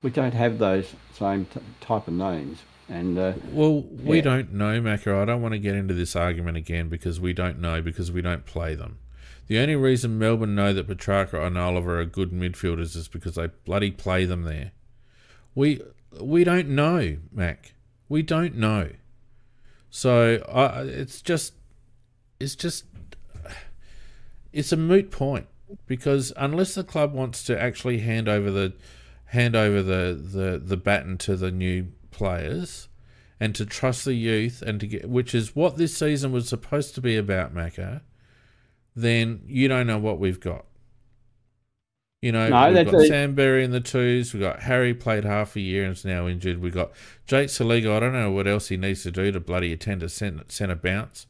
We don't have those same type of names. And we don't know, Macca. I don't want to get into this argument again, because we don't know, because we don't play them. The only reason Melbourne know that Petrarca and Oliver are good midfielders is because they bloody play them there. We don't know, Mac. We don't know. So it's a moot point, because unless the club wants to actually hand over the baton to the new players and to trust the youth, and to get, which is what this season was supposed to be about, Macca, then you don't know what we've got. We've got Sam Berry in the twos. We've got Harry, played half a year and is now injured. We've got Jake Saliga. I don't know what else he needs to do to bloody attend a centre bounce.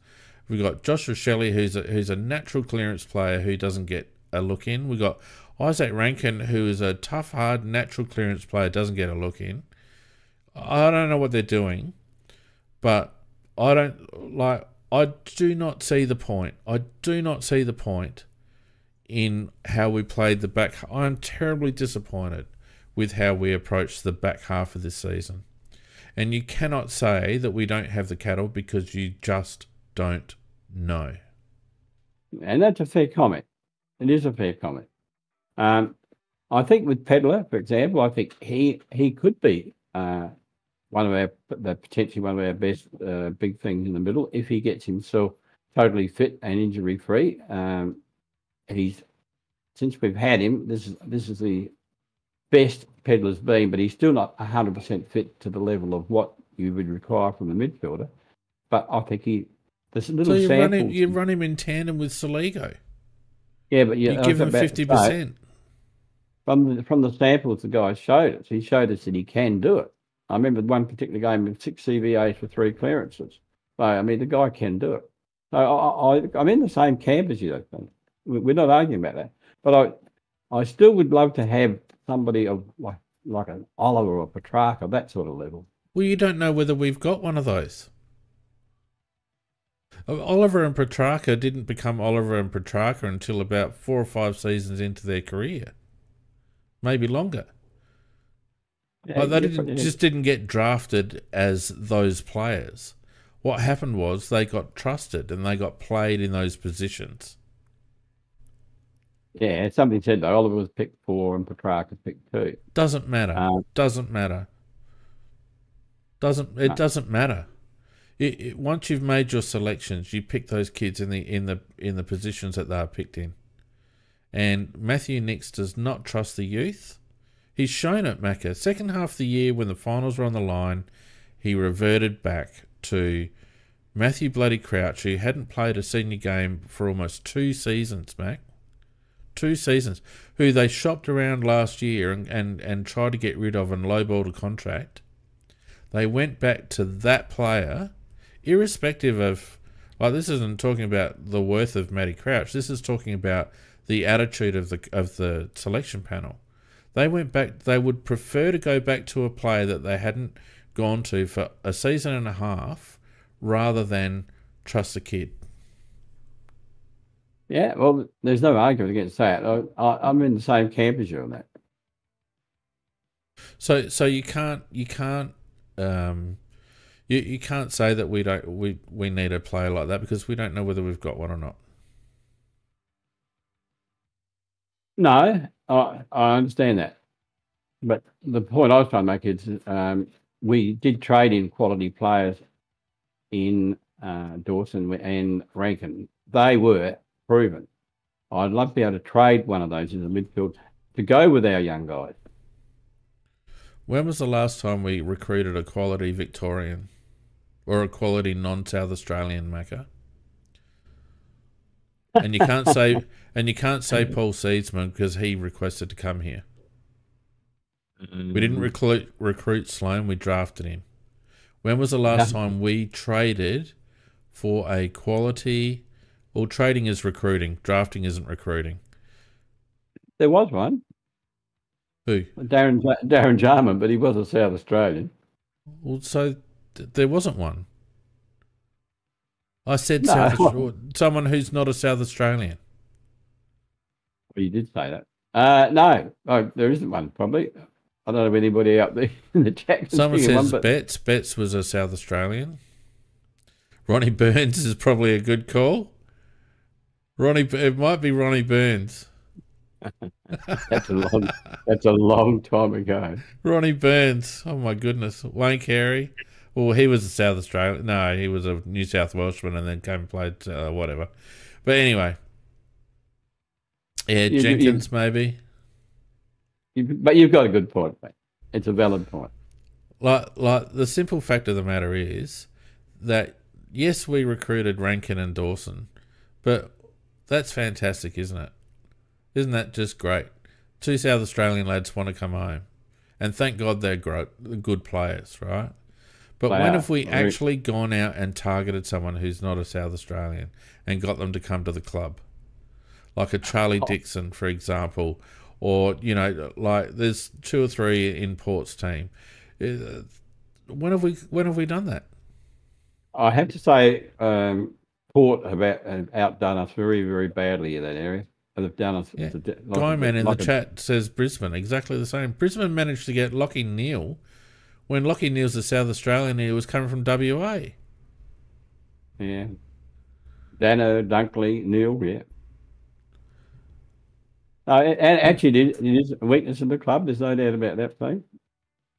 We've got Josh Rochelle, who's a natural clearance player who doesn't get a look in. We've got Isaac Rankin, who is a tough, hard, natural clearance player, doesn't get a look in. I don't know what they're doing, but I do not see the point. I do not see the point in how we played the back. I'm terribly disappointed with how we approached the back half of this season. And you cannot say that we don't have the cattle, because you just don't know. And that's a fair comment. It is a fair comment. I think with Pedler, for example, I think he could be potentially one of our best big things in the middle, if he gets himself totally fit and injury free. He's since we've had him, this is the best Pedlar's been, but he's still not 100% fit to the level of what you would require from a midfielder. But I think there's a little sample. You run him in tandem with Soligo. Yeah, but you give him 50%. From the samples the guy showed us, he showed us that he can do it. I remember one particular game with 6 CVAs for 3 clearances. So, I mean, the guy can do it. So I'm in the same camp as you. We're not arguing about that. But I still would love to have somebody of like an Oliver or Petrarca, that sort of level. Well, you don't know whether we've got one of those. Oliver and Petrarca didn't become Oliver and Petrarca until about 4 or 5 seasons into their career. Maybe longer. Yeah, they just didn't get drafted as those players. What happened was they got trusted and they got played in those positions. Yeah, somebody said that Oliver was picked 4 and Petrarca picked 2. Doesn't matter. Doesn't matter. Doesn't matter. Once you've made your selections, you pick those kids in the positions that they are picked in. And Matthew Nicks does not trust the youth. He's shown it, Macca. Second half of the year, when the finals were on the line, he reverted back to Matthew bloody Crouch, who hadn't played a senior game for almost 2 seasons, Mac. 2 seasons. Who they shopped around last year and tried to get rid of and lowballed a contract. They went back to that player, irrespective of... Like, this isn't talking about the worth of Matty Crouch. This is talking about the attitude of the selection panel. They went back. They would prefer to go back to a player that they hadn't gone to for a season and a half, rather than trust the kid. Yeah, well, there's no argument against that. I'm in the same camp as you on that. So you can't you can't say that we need a player like that, because we don't know whether we've got one or not. No, I understand that. But the point I was trying to make is we did trade in quality players in Dawson and Rankin. They were proven. I'd love to be able to trade one of those in the midfield to go with our young guys. When was the last time we recruited a quality Victorian or a quality non-South Australian, Macca? And you can't say Paul Seedsman, because he requested to come here. We didn't recruit Sloan, we drafted him. When was the last time we traded for a quality... Well, trading is recruiting. Drafting isn't recruiting. There was one. Who? Darren Jarman, but he was a South Australian. Well, so there wasn't one. I said someone who's not a South Australian. Well, you did say that. No, there isn't one, probably. I don't know if anybody out there in the chat. Someone says Betts. Betts was a South Australian. Ronnie Burns is probably a good call. It might be Ronnie Burns. That's a long time ago. Ronnie Burns. Oh my goodness. Wayne Carey. Well, he was a South Australian. No, he was a New South Welshman and then came and played whatever. But anyway. Yeah, Jenkins maybe. But you've got a good point, mate. It's a valid point. Like the simple fact of the matter is that, yes, we recruited Rankin and Dawson, but that's fantastic, isn't it? Isn't that just great? 2 South Australian lads want to come home. And thank God they're good players, right? But when have we actually gone out and targeted someone who's not a South Australian and got them to come to the club? Like a Charlie Dixon, for example, or, like there's 2 or 3 in Port's team. When have we done that? I have to say, Port have outdone us very, very badly in that area. They've done us. Yeah. Guyman in the chat says Brisbane, exactly the same. Brisbane managed to get Lockie Neal when Lockie Neal's a South Australian. He was coming from WA. Yeah. Dano, Dunkley, Neal, yeah. And actually, it is a weakness of the club. There's no doubt about that thing.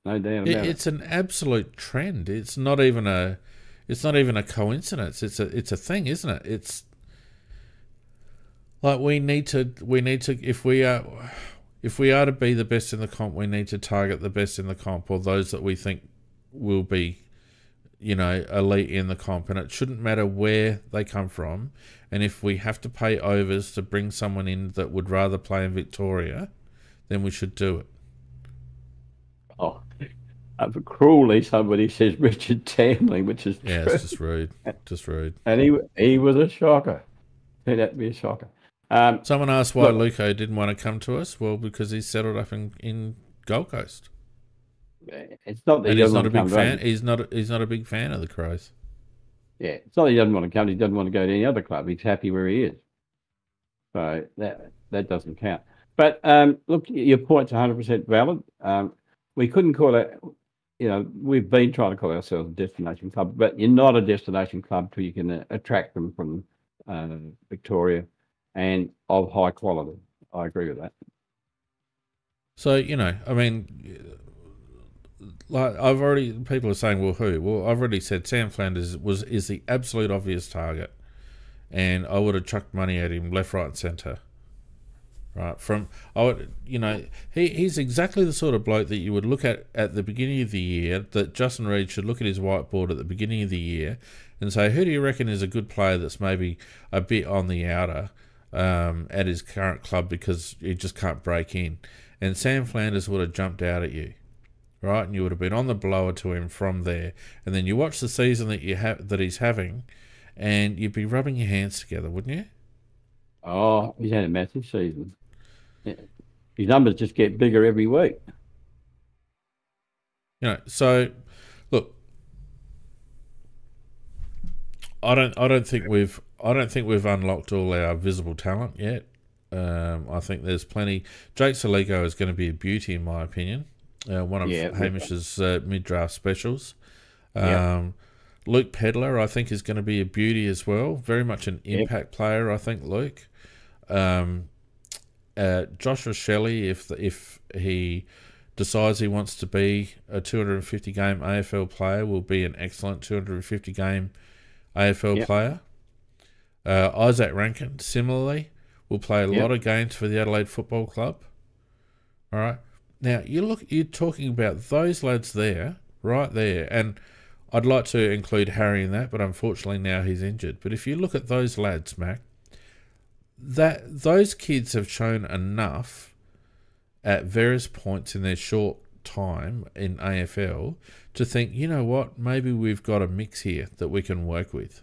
No doubt about it. It's an absolute trend. It's not even a coincidence. It's a thing, isn't it? Like we need to if we are to be the best in the comp, we need to target the best in the comp, or those that we think will be, elite in the comp, and it shouldn't matter where they come from. And if we have to pay overs to bring someone in that would rather play in Victoria, then we should do it. Oh, cruelly somebody says Richard Tambling, which is true. It's just rude. Just rude. And he was a shocker. Turned out to be a shocker. Someone asked why Luco didn't want to come to us. Well, because he's settled up in Gold Coast. It's not that and he's not a big fan. He's not a big fan of the Crows. Yeah, it's not that he doesn't want to come. He doesn't want to go to any other club. He's happy where he is. So that doesn't count. But look, your point's 100% valid. We couldn't call it. We've been trying to call ourselves a destination club, but you're not a destination club till you can attract them from Victoria and of high quality. I agree with that. So, like people are saying, well, who? Well, I've already said Sam Flanders is the absolute obvious target, and I would have chucked money at him left, right, and centre. Right, he's exactly the sort of bloke that you would look at the beginning of the year, that Justin Reid should look at his whiteboard at the beginning of the year and say, who do you reckon is a good player that's maybe a bit on the outer at his current club because he just can't break in? And Sam Flanders would have jumped out at you, right? And you would have been on the blower to him from there. And then you watch the season that he's having, and you'd be rubbing your hands together, wouldn't you? Oh, he's had a massive season. Yeah. His numbers just get bigger every week. So look, I don't think we've unlocked all our visible talent yet. I think there's plenty. Jake Saligo is going to be a beauty, in my opinion. One of Hamish's mid-draft specials. Luke Pedler, I think, is going to be a beauty as well. Very much an impact player, I think, Luke. Joshua Shelley, if he decides he wants to be a 250-game AFL player, will be an excellent 250-game AFL player. Isaac Rankin, similarly, will play a lot of games for the Adelaide Football Club. All right. Now, you're talking about those lads there, right there, and I'd like to include Harry in that, but unfortunately now he's injured. But if you look at those lads, Mac, those kids have shown enough at various points in their short time in AFL to think, you know what, maybe we've got a mix here that we can work with.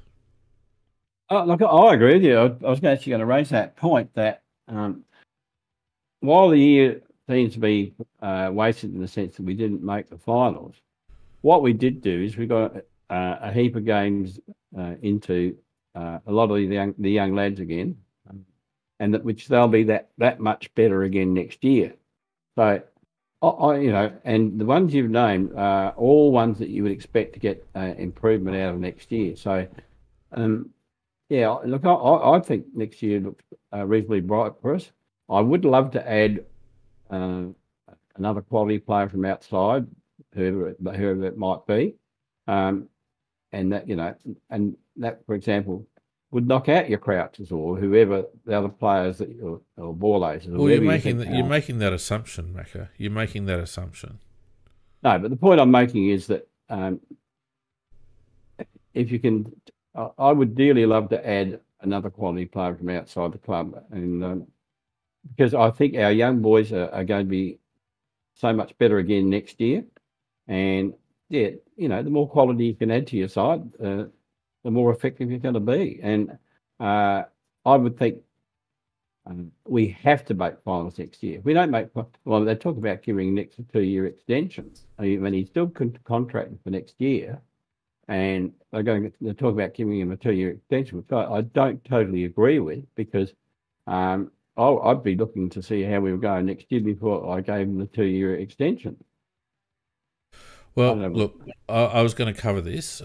Oh, look, I agree with you. I was actually going to raise that point that while the year seems to be wasted in the sense that we didn't make the finals, what we did do is we got a heap of games into a lot of the young lads again, and which they'll be that much better again next year. So, and the ones you've named are all ones that you would expect to get improvement out of next year. So, look, I think next year looks reasonably bright for us. I would love to add another quality player from outside, whoever it might be, and that, for example, would knock out your Crouches or whoever the other players that or Borlays. Well, you're making that assumption, Macca. You're making that assumption. No, but the point I'm making is that if you can, I would dearly love to add another quality player from outside the club, and because I think our young boys are going to be so much better again next year, and the more quality you can add to your side, the more effective you're going to be. And I would think we have to make finals next year. If we don't make, well, they talk about giving Nick a 2-year extension. I mean, he's still contracted for next year, and they're talk about giving him a 2-year extension, which I don't totally agree with, because I'd be looking to see how we were going next year before I gave him the 2-year extension. Well, look, I was going to cover this.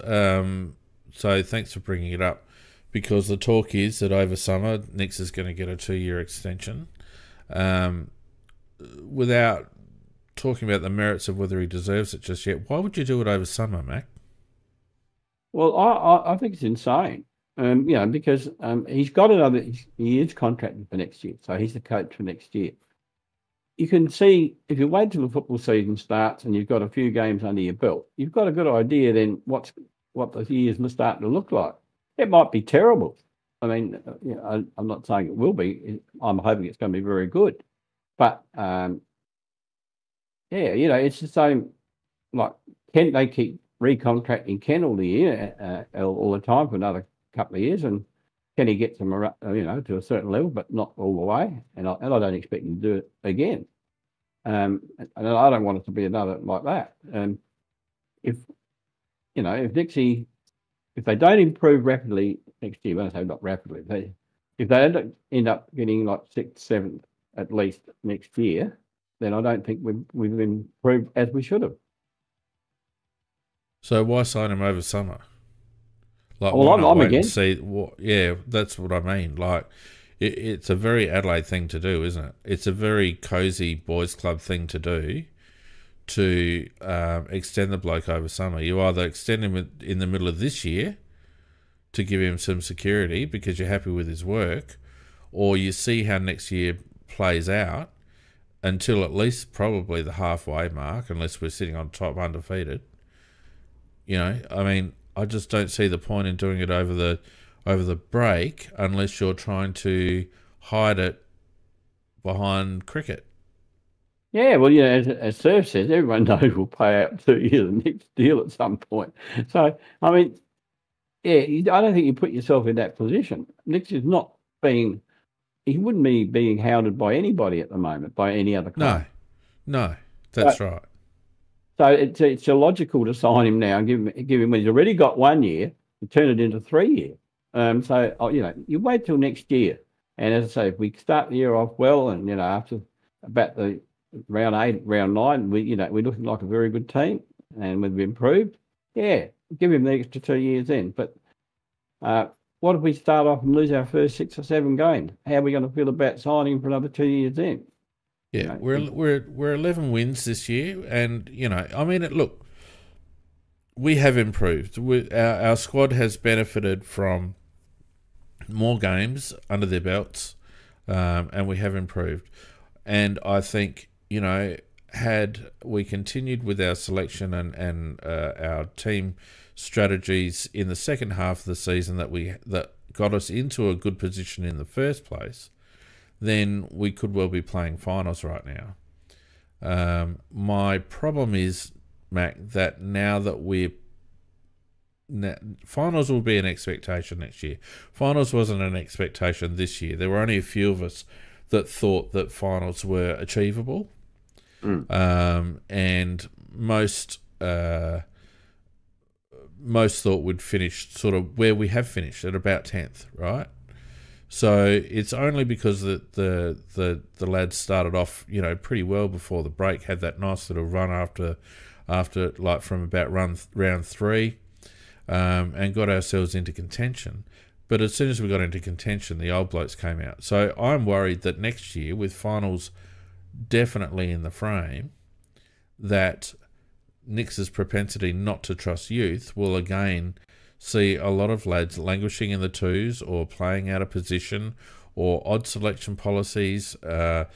So thanks for bringing it up, because the talk is that over summer, Nix is going to get a 2-year extension. Without talking about the merits of whether he deserves it just yet, why would you do it over summer, Mac? Well, I think it's insane. Because he's got another. He is contracted for next year, so he's the coach for next year. You can see if you wait till the football season starts and you've got a few games under your belt, you've got a good idea then what the year's starting to look like. It might be terrible. I mean, I'm not saying it will be. I'm hoping it's going to be very good. But it's the same. Like, can they keep recontracting Ken all the year, all the time for another couple of years, and can he get them, to a certain level, but not all the way? And I don't expect him to do it again. And I don't want it to be another like that. And if Dixie, if they don't improve rapidly next year, when I say not rapidly, if they end up getting like 6th, 7th at least next year, then I don't think we've improved as we should have. So why sign him over summer? Like, well, why not I'm wait again. and see? That's what I mean. Like, it's a very Adelaide thing to do, isn't it? It's a very cozy boys' club thing to do, to extend the bloke over summer. You either extend him in the middle of this year to give him some security because you're happy with his work, or you see how next year plays out until at least probably the halfway mark, unless we're sitting on top undefeated. I mean, I just don't see the point in doing it over the break unless you're trying to hide it behind cricket. Yeah, well, as Surf says, everyone knows we'll pay out 2 years the next deal at some point. So, I mean, I don't think you put yourself in that position. Nick is not being, he wouldn't be being hounded by anybody at the moment, by any other club. No, that's right. So it's illogical to sign him now and give him when he's already got 1 year and turn it into 3 years. You wait till next year. And as I say, if we start the year off well, and after about the round 8, round 9, we're looking like a very good team, and we've improved. Yeah, give him the extra 2 years then. But what if we start off and lose our first 6 or 7 games? How are we going to feel about signing for another 2 years then? Yeah, we're 11 wins this year, and I mean, look, we have improved. Our squad has benefited from more games under their belts, and we have improved. And I think had we continued with our selection and our team strategies in the second half of the season that got us into a good position in the first place, then we could well be playing finals right now. My problem is, Mac, that now that finals will be an expectation next year. Finals wasn't an expectation this year. There were only a few of us that thought that finals were achievable. And most thought we'd finish sort of where we have finished, at about 10th, right? So it's only because the lads started off, pretty well before the break, had that nice little run after like from about round 3, and got ourselves into contention. But as soon as we got into contention, the old blokes came out. So I'm worried that next year, with finals definitely in the frame, that Nix's propensity not to trust youth will again see a lot of lads languishing in the twos or playing out of position, or odd selection policies, a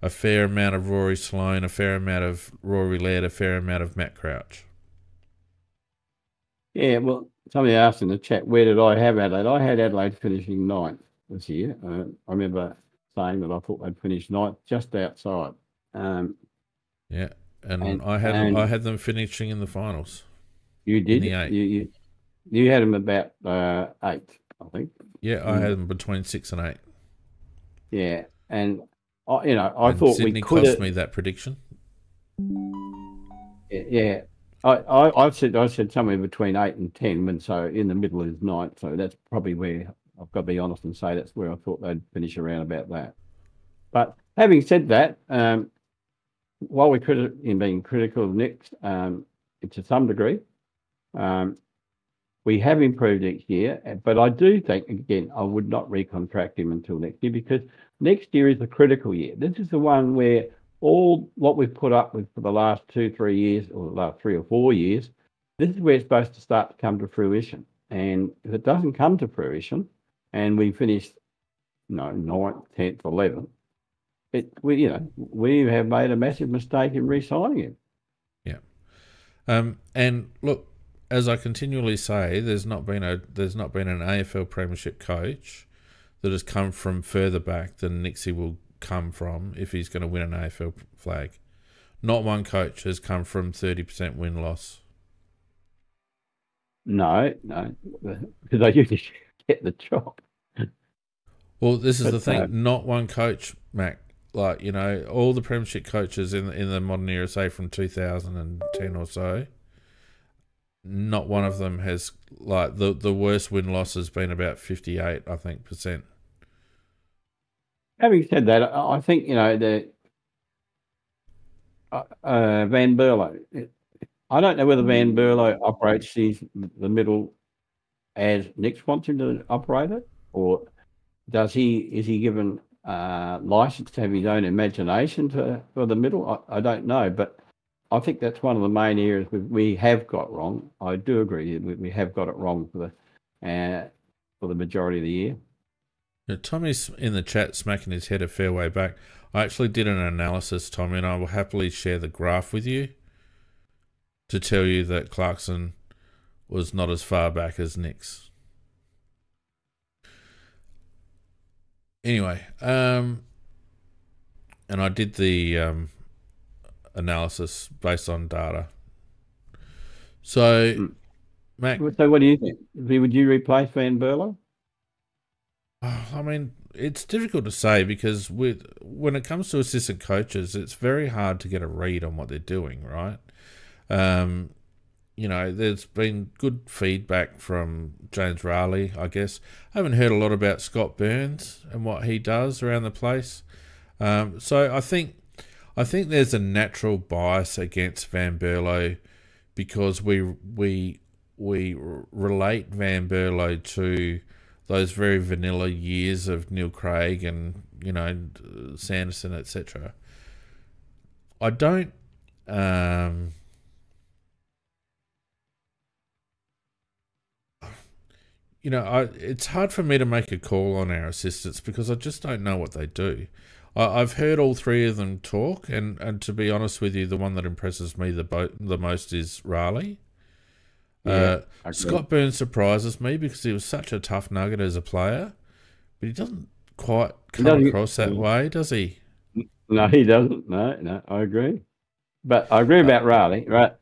fair amount of Rory Sloane, a fair amount of Rory Laird, a fair amount of Matt Crouch. Yeah, well, somebody asked in the chat, where did I have Adelaide? I had Adelaide finishing 9th this year. I remember saying that I thought they'd finish 9th, just outside. Yeah, and I had them finishing in the finals. You did? In the 8. You had them about 8th, I think. Yeah, I had them between 6 and 8. Yeah, and I thought Sydney we could cost me that prediction. Yeah, I said somewhere between 8 and 10, and so in the middle is 9th. So that's probably where I've got to be honest and say that's where I thought they'd finish around about that. But having said that, while we're being critical of Nick, to some degree, we have improved next year. But I do think, again, I would not recontract him until next year, because next year is a critical year. This is the one where all what we've put up with for the last 2-3 years, or the last 3 or 4 years, this is where it's supposed to start to come to fruition. And if it doesn't come to fruition, and we finish, 9th, 10th, 11th, we have made a massive mistake in re-signing him. Yeah. And look, as I continually say, there's not been an AFL Premiership coach that has come from further back than Nixie will come from if he's going to win an AFL flag. Not one coach has come from 30% win-loss. No, because they usually get the job. Well, this is the thing. Not one coach, Mac. Like, all the Premiership coaches in the modern era, say from 2010 or so, not one of them has, like, the worst win-loss has been about 58, I think, %. Having said that, I think, the Van Berlo, I don't know whether Van Berlo operates the middle as Nix wants him to operate it, or is he given license to have his own imagination for the middle? I don't know, but I think that's one of the main areas we have got wrong. I do agree we have got it wrong for the majority of the year. Now, Tommy's in the chat smacking his head a fair way back. I actually did an analysis, Tommy, and I will happily share the graph with you to tell you that Clarkson was not as far back as Nix. Anyway, and I did the analysis based on data. So, Mac... So what do you think? Would you replace Van Berlo? I mean, it's difficult to say because when it comes to assistant coaches, it's very hard to get a read on what they're doing, right? There's been good feedback from James Raleigh, I guess. I haven't heard a lot about Scott Burns and what he does around the place. So I think there's a natural bias against Van Berlo because we relate Van Berlo to those very vanilla years of Neil Craig and, Sanderson, etc. I don't... it's hard for me to make a call on our assistants because I just don't know what they do. I've heard all three of them talk, and to be honest with you, the one that impresses me the most is Raleigh. Yeah, Scott Burns surprises me because he was such a tough nugget as a player, but he doesn't quite come across that way, does he? No, he doesn't. No, I agree. But I agree about Raleigh, right?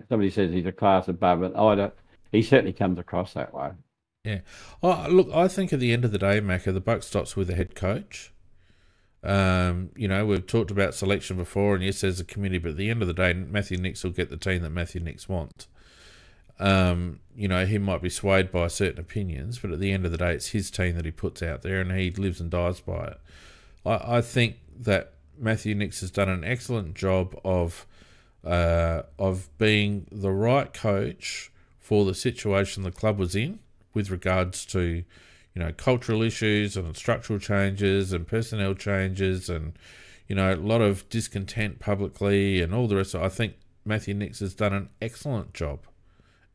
Somebody says he's a class above it. He certainly comes across that way. Yeah. Oh, look, I think at the end of the day, Macca, the buck stops with the head coach. We've talked about selection before, and yes, there's a committee, but at the end of the day, Matthew Nix will get the team that Matthew Nix wants. He might be swayed by certain opinions, but at the end of the day, it's his team that he puts out there, and he lives and dies by it. I think that Matthew Nix has done an excellent job of being the right coach for the situation the club was in with regards to, cultural issues and structural changes and personnel changes and, a lot of discontent publicly and all the rest. I think Matthew Nix has done an excellent job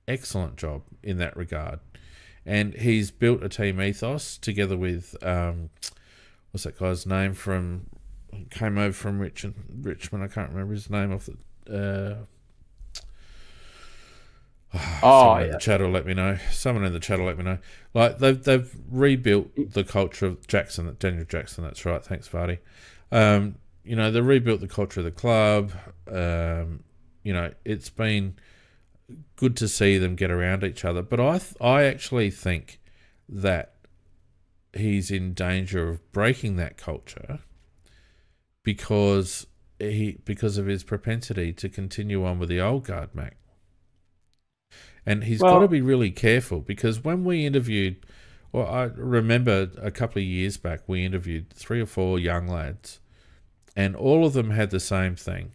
in that regard. And he's built a team ethos together with, what's that guy's name came over from Richmond. I can't remember his name off the... Someone in the chat will let me know. Like they've rebuilt the culture of Daniel Jackson. That's right. Thanks, Vardy. They rebuilt the culture of the club. It's been good to see them get around each other. But I actually think that he's in danger of breaking that culture because of his propensity to continue on with the old guard, Mac. And he's got to be really careful because when we interviewed, I remember a couple of years back, we interviewed 3 or 4 young lads and all of them had the same thing.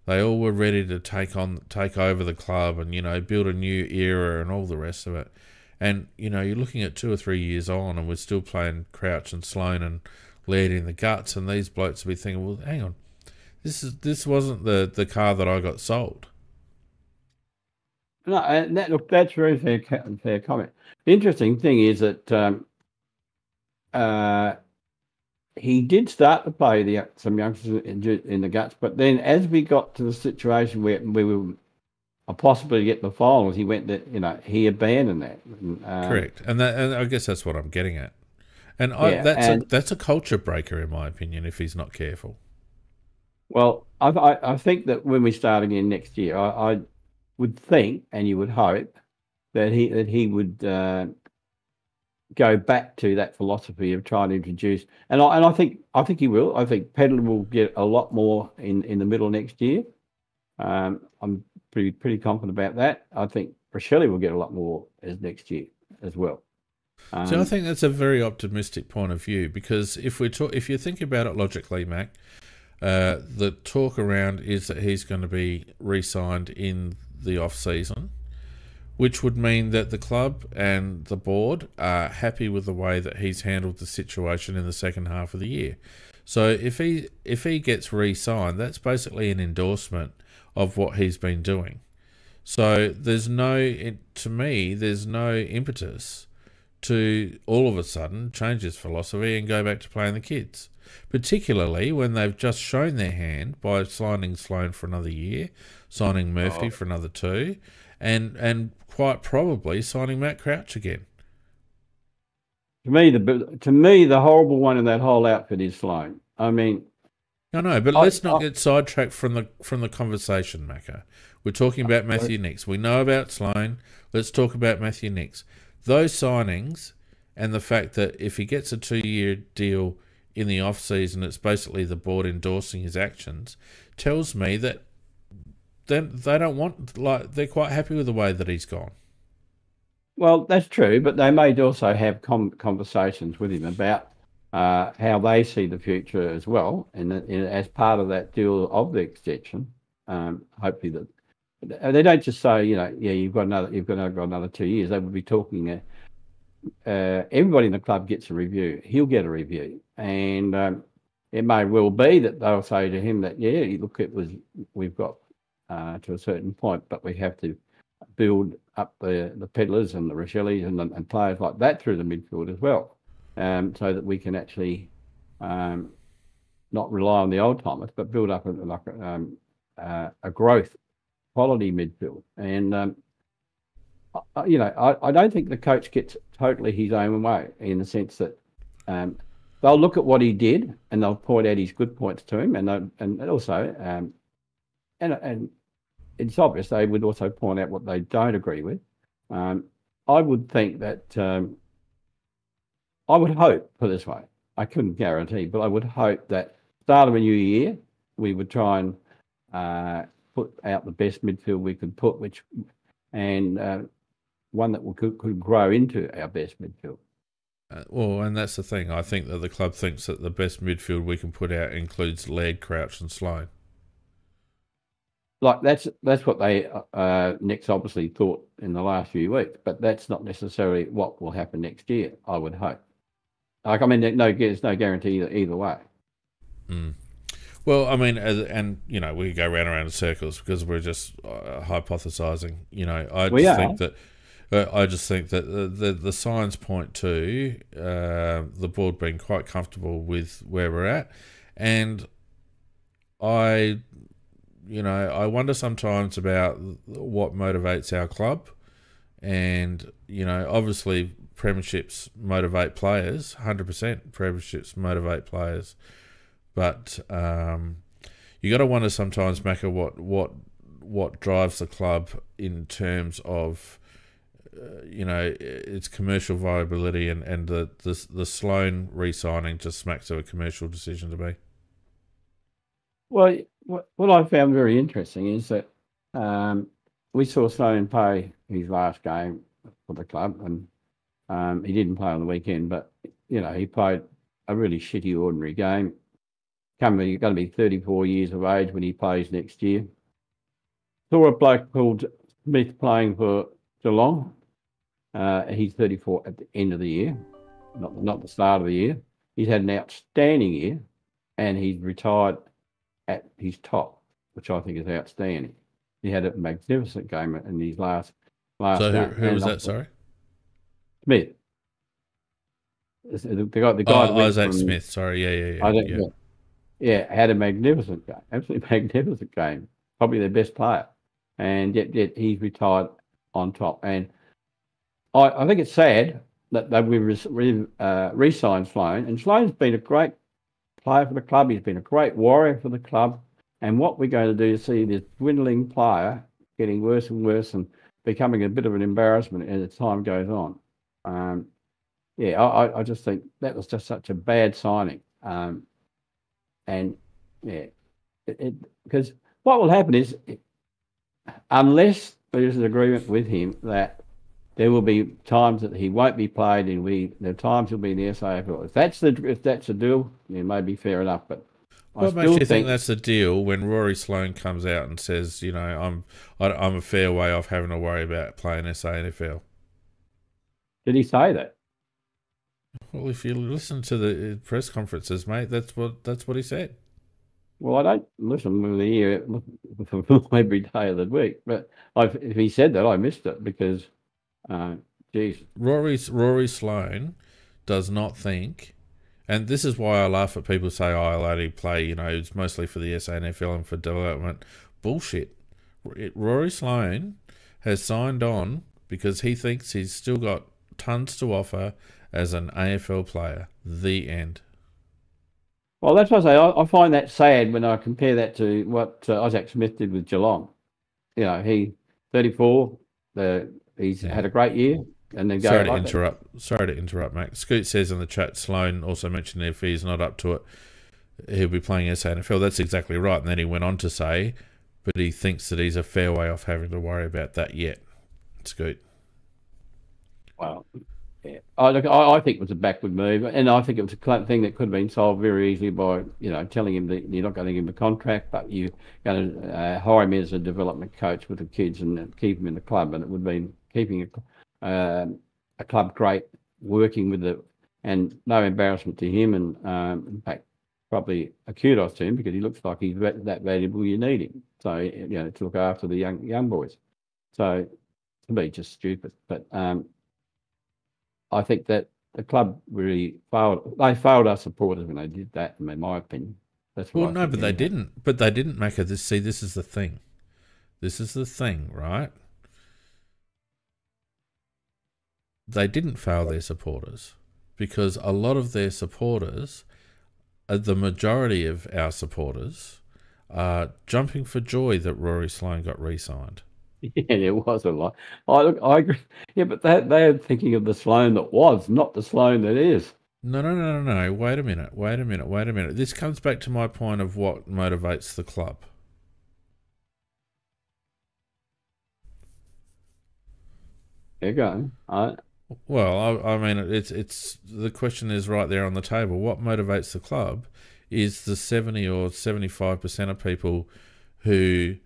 They all were ready to take over the club and, build a new era and all the rest of it. And, you're looking at 2 or 3 years on and we're still playing Crouch and Sloan and Laird in the guts, and these blokes will be thinking, well, hang on, this wasn't the car that I got sold. No, and look, that's very fair comment. The interesting thing is that he did start to play some youngsters in the guts, but then as we got to the situation where we were possibly to get the finals, he went that he abandoned that. Correct, and I guess that's what I'm getting at. And that's a culture breaker, in my opinion, if he's not careful. Well, I think that when we start again next year, I would think, and you would hope, that he would go back to that philosophy of trying to introduce, and I think he will. I think Pedal will get a lot more in the middle next year. I'm pretty confident about that. I think Rochelle will get a lot more as next year as well. So I think that's a very optimistic point of view, because if you think about it logically, Mac, the talk around is that he's going to be re-signed in the off season, which would mean that the club and the board are happy with the way that he's handled the situation in the second half of the year. So if he gets re-signed, that's basically an endorsement of what he's been doing. So there's no impetus to all of a sudden change his philosophy and go back to playing the kids, particularly when they've just shown their hand by signing Sloane for another year, signing Murphy for another 2, and quite probably signing Matt Crouch again. To me, the horrible one in that whole outfit is Sloane. I mean, I know, but let's not get sidetracked from the conversation, Macca. We're talking about Matthew Nicks. We know about Sloane. Let's talk about Matthew Nicks. Those signings and the fact that if he gets a 2-year deal in the off-season, it's basically the board endorsing his actions, tells me that then they don't want, they're quite happy with the way that he's gone. Well, that's true, but they may also have conversations with him about how they see the future as well, and as part of that deal of the extension, hopefully that they don't just say, you've got another 2 years. They would be talking. Everybody in the club gets a review. He'll get a review, and it may well be that they'll say to him that, we've got to a certain point, but we have to build up the Pedlers and the Rochellis and players like that through the midfield as well, so that we can actually not rely on the old timers, but build up a growth quality midfield. And I don't think the coach gets totally his own way, in the sense that they'll look at what he did and they'll point out his good points to him, and also and it's obvious they would also point out what they don't agree with. I would think that I would hope, put it this way, I couldn't guarantee, but I would hope that start of a new year we would try and put out the best midfield we could put, and one that could grow into our best midfield. And that's the thing. I think that the club thinks that the best midfield we can put out includes Laird, Crouch, and Sloane. Like that's what they Nick's obviously thought in the last few weeks, but that's not necessarily what will happen next year, I would hope. There's no guarantee either way. Mm. Well, I mean, and we go round and round in circles because we're just hypothesising. I just think that the signs point to the board being quite comfortable with where we're at, and I wonder sometimes about what motivates our club, and obviously premierships motivate players, 100%. Premierships motivate players, but you got to wonder sometimes, Macca, what drives the club in terms of its commercial viability, and the Sloane re-signing just smacks of a commercial decision to me. Well, what I found very interesting is that we saw Sloane play his last game for the club, and he didn't play on the weekend, but he played a really shitty ordinary game. He's going to be 34 years of age when he plays next year. Saw a bloke called Smith playing for Geelong. He's 34 at the end of the year, not the start of the year. He's had an outstanding year, and he's retired at his top, which I think is outstanding. He had a magnificent game in his last So game. who was that? Sorry, Smith. The guy that went Isaac from Smith. Sorry, I think yeah. yeah, had a magnificent game, absolutely magnificent game, probably their best player, and yet he's retired on top. And I think it's sad that we've re-signed Sloane, and Sloane's been a great player for the club. He's been a great warrior for the club. And what we're going to do is see this dwindling player getting worse and worse and becoming a bit of an embarrassment as time goes on. I just think that was just such a bad signing. And yeah, because what will happen is, unless there's an agreement with him that there will be times that he won't be played, and there are times he'll be in the SAFL. If that's the deal, it may be fair enough. But what makes you think that's the deal when Rory Sloane comes out and says, you know, I'm a fair way off having to worry about playing SANFL? Did he say that? Well, if you listen to the press conferences, mate, that's what he said. Well, I don't listen with the ear every day of the week, but if he said that, I missed it because, geez. Rory Sloane does not think, and this is why I laugh at people say, "Oh, I'll only play, you know, it's mostly for the SANFL and for development." Bullshit. Rory Sloane has signed on because he thinks he's still got tons to offer as an AFL player. The end. Well, that's what I say. I find that sad when I compare that to what Isaac Smith did with Geelong. You know, he 34. He's had a great year, and then Sorry to interrupt, mate. Scoot says in the chat, Sloane also mentioned if he's not up to it, he'll be playing SANFL. That's exactly right. And then he went on to say, but he thinks that he's a fair way off having to worry about that yet. Scoot. Well, yeah. I think it was a backward move, and I think it was a thing that could have been solved very easily by, you know, telling him that you're not going to give him a contract, but you're going to hire him as a development coach with the kids and keep him in the club. And it would mean keeping a club great, working with and no embarrassment to him, and in fact, probably a kudos to him because he looks like he's that valuable. You need him, so you know, to look after the young boys. So to me, just stupid, but. I think that the club really failed. They failed our supporters when they did that, in my opinion. That's what but they didn't. But they didn't make it. See, this is the thing. This is the thing, right? They didn't fail their supporters because a lot of their supporters, the majority of our supporters, are jumping for joy that Rory Sloane got re-signed. Yeah, there was a lot. I agree. Yeah, but they're thinking of the Sloane that was, not the Sloane that is. No. Wait a minute. This comes back to my point of what motivates the club. There you go. Well, I mean, it's the question is right there on the table. What motivates the club is the 70 or 75% of people who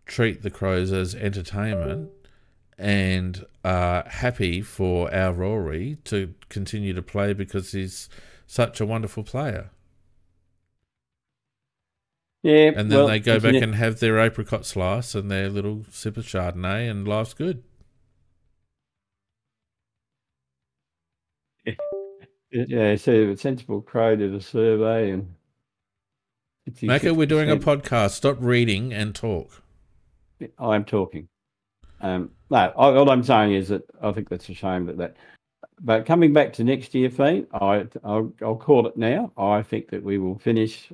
treat the Crows as entertainment and are happy for our Rory to continue to play because he's such a wonderful player. Yeah, and then they go back and have their apricot slice and their little sip of Chardonnay, and life's good. Yeah, so a sensible Crow did a survey and. Macca, we're doing a podcast. Stop reading and talk. I'm talking. No, all I'm saying is that I think that's a shame that. But coming back to next year, Fiend, I'll call it now. I think that we will finish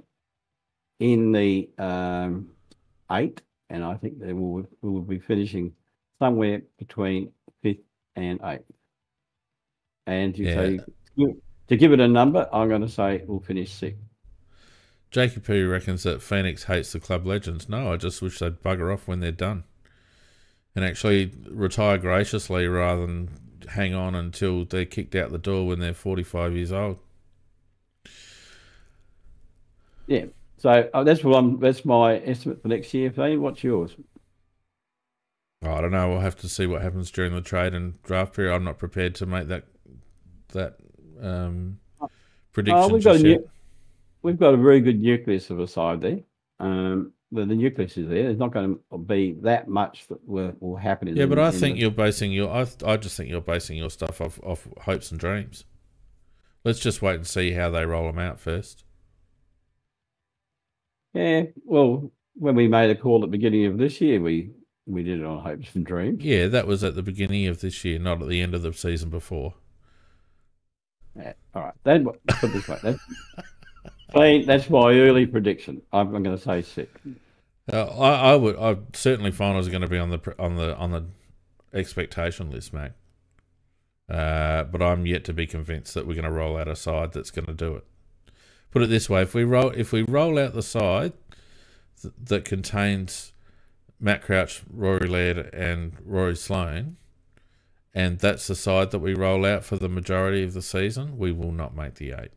in the 8th, and I think that we will be finishing somewhere between 5th and 8th. And to give it a number, I'm going to say we'll finish 6th. Jacob P reckons that Phoenix hates the club legends. No, I just wish they'd bugger off when they're done and actually retire graciously rather than hang on until they're kicked out the door when they're 45 years old. Yeah, so that's my estimate for next year. Fiend, what's yours? Oh, I don't know. We'll have to see what happens during the trade and draft period. I'm not prepared to make that prediction just yet. We've got a very good nucleus of a side there. the nucleus is there. There's not going to be that much that will happen in Yeah, but I in think the. you're basing your. I just think you're basing your stuff off hopes and dreams. Let's just wait and see how they roll them out first. Yeah, well, when we made a call at the beginning of this year, we did it on hopes and dreams. Yeah, that was at the beginning of this year, not at the end of the season before. Yeah, all right, then put it this way. That's my early prediction. I'm going to say 6. I certainly finals are going to be on the expectation list, Mac. But I'm yet to be convinced that we're going to roll out a side that's going to do it. Put it this way: if we roll out the side that contains Matt Crouch, Rory Laird, and Rory Sloane, and that's the side that we roll out for the majority of the season, we will not make the 8.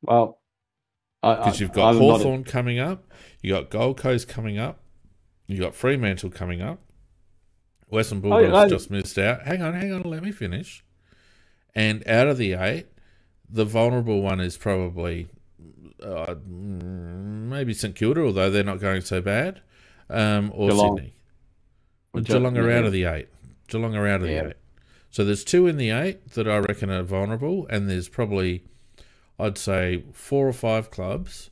Well, because you've got Hawthorn coming up, you got Gold Coast coming up, you got Fremantle coming up. Western Bulldogs just missed out. Hang on, let me finish. And out of the 8, the vulnerable one is probably maybe St Kilda, although they're not going so bad, or Geelong. Sydney. Geelong are out of the 8. Geelong are out of the 8. So there's 2 in the 8 that I reckon are vulnerable, and there's probably, I'd say, 4 or 5 clubs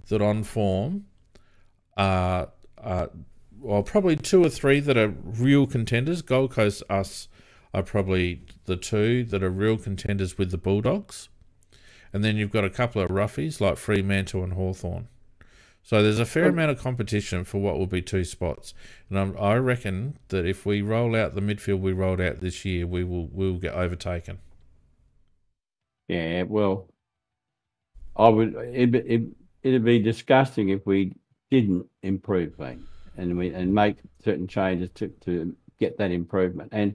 that on form are probably 2 or 3 that are real contenders. Gold Coast, us, are probably the 2 that are real contenders with the Bulldogs. And then you've got a couple of roughies like Fremantle and Hawthorn. So there's a fair amount of competition for what will be 2 spots. And I reckon that if we roll out the midfield we rolled out this year, we'll get overtaken. Yeah, well, it'd be disgusting if we didn't improve things and make certain changes to get that improvement. And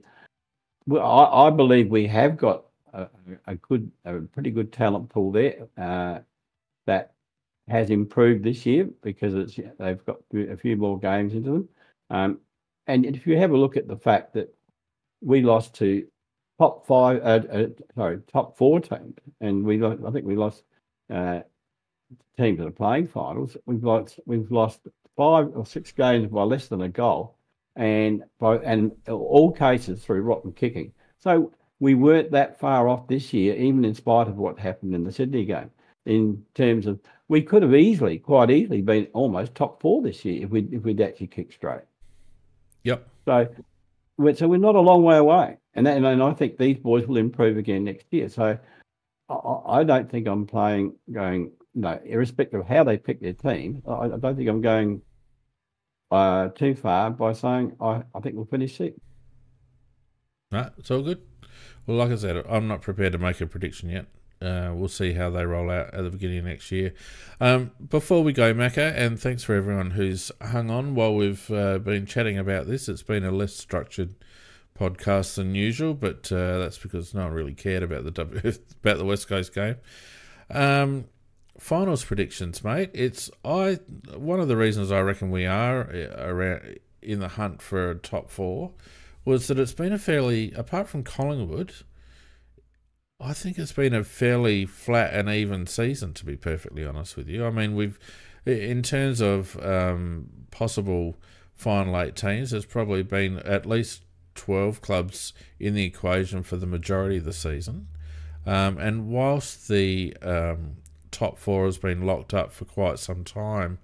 I believe we have got a pretty good talent pool there that has improved this year because they've got a few more games into them. And if you have a look at the fact that we lost to top 4 teams, and I think we lost teams that are playing finals. We've lost 5 or 6 games by less than a goal, and all cases through rotten kicking. So we weren't that far off this year, even in spite of what happened in the Sydney game. In terms of, we could have quite easily been almost top 4 this year if we'd actually kicked straight. Yep. So we're not a long way away, and I think these boys will improve again next year. So I don't think I'm going. Irrespective of how they pick their team, I don't think I'm going too far by saying I think we'll finish 6th. No, it's all good. Well, like I said, I'm not prepared to make a prediction yet. We'll see how they roll out at the beginning of next year. Before we go, Macca, and thanks for everyone who's hung on while we've been chatting about this. It's been a less structured podcast than usual, but that's because no one really cared about the West Coast game. Finals predictions, mate. One of the reasons I reckon we are around in the hunt for a top 4 was that it's been apart from Collingwood, I think it's been a fairly flat and even season, to be perfectly honest with you. I mean, in terms of possible final 8 teams, there's probably been at least 12 clubs in the equation for the majority of the season. And whilst the top 4 has been locked up for quite some time,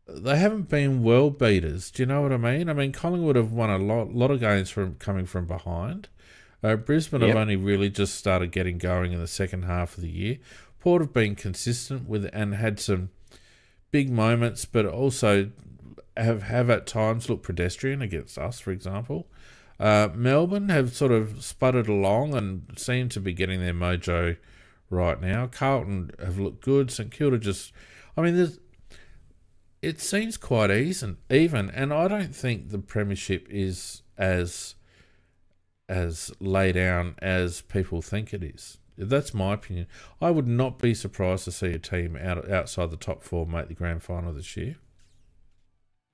they haven't been world beaters. Do you know what I mean? I mean, Collingwood have won a lot of games coming from behind. Brisbane have only really just started getting going in the second half of the year. Port have been consistent and had some big moments, but also have at times looked pedestrian against us, for example. Melbourne have sort of sputtered along and seem to be getting their mojo right now. Carlton have looked good. St Kilda it seems quite even, and I don't think the premiership is as lay down as people think it is. That's my opinion. I would not be surprised to see a team outside the top 4 make the grand final this year.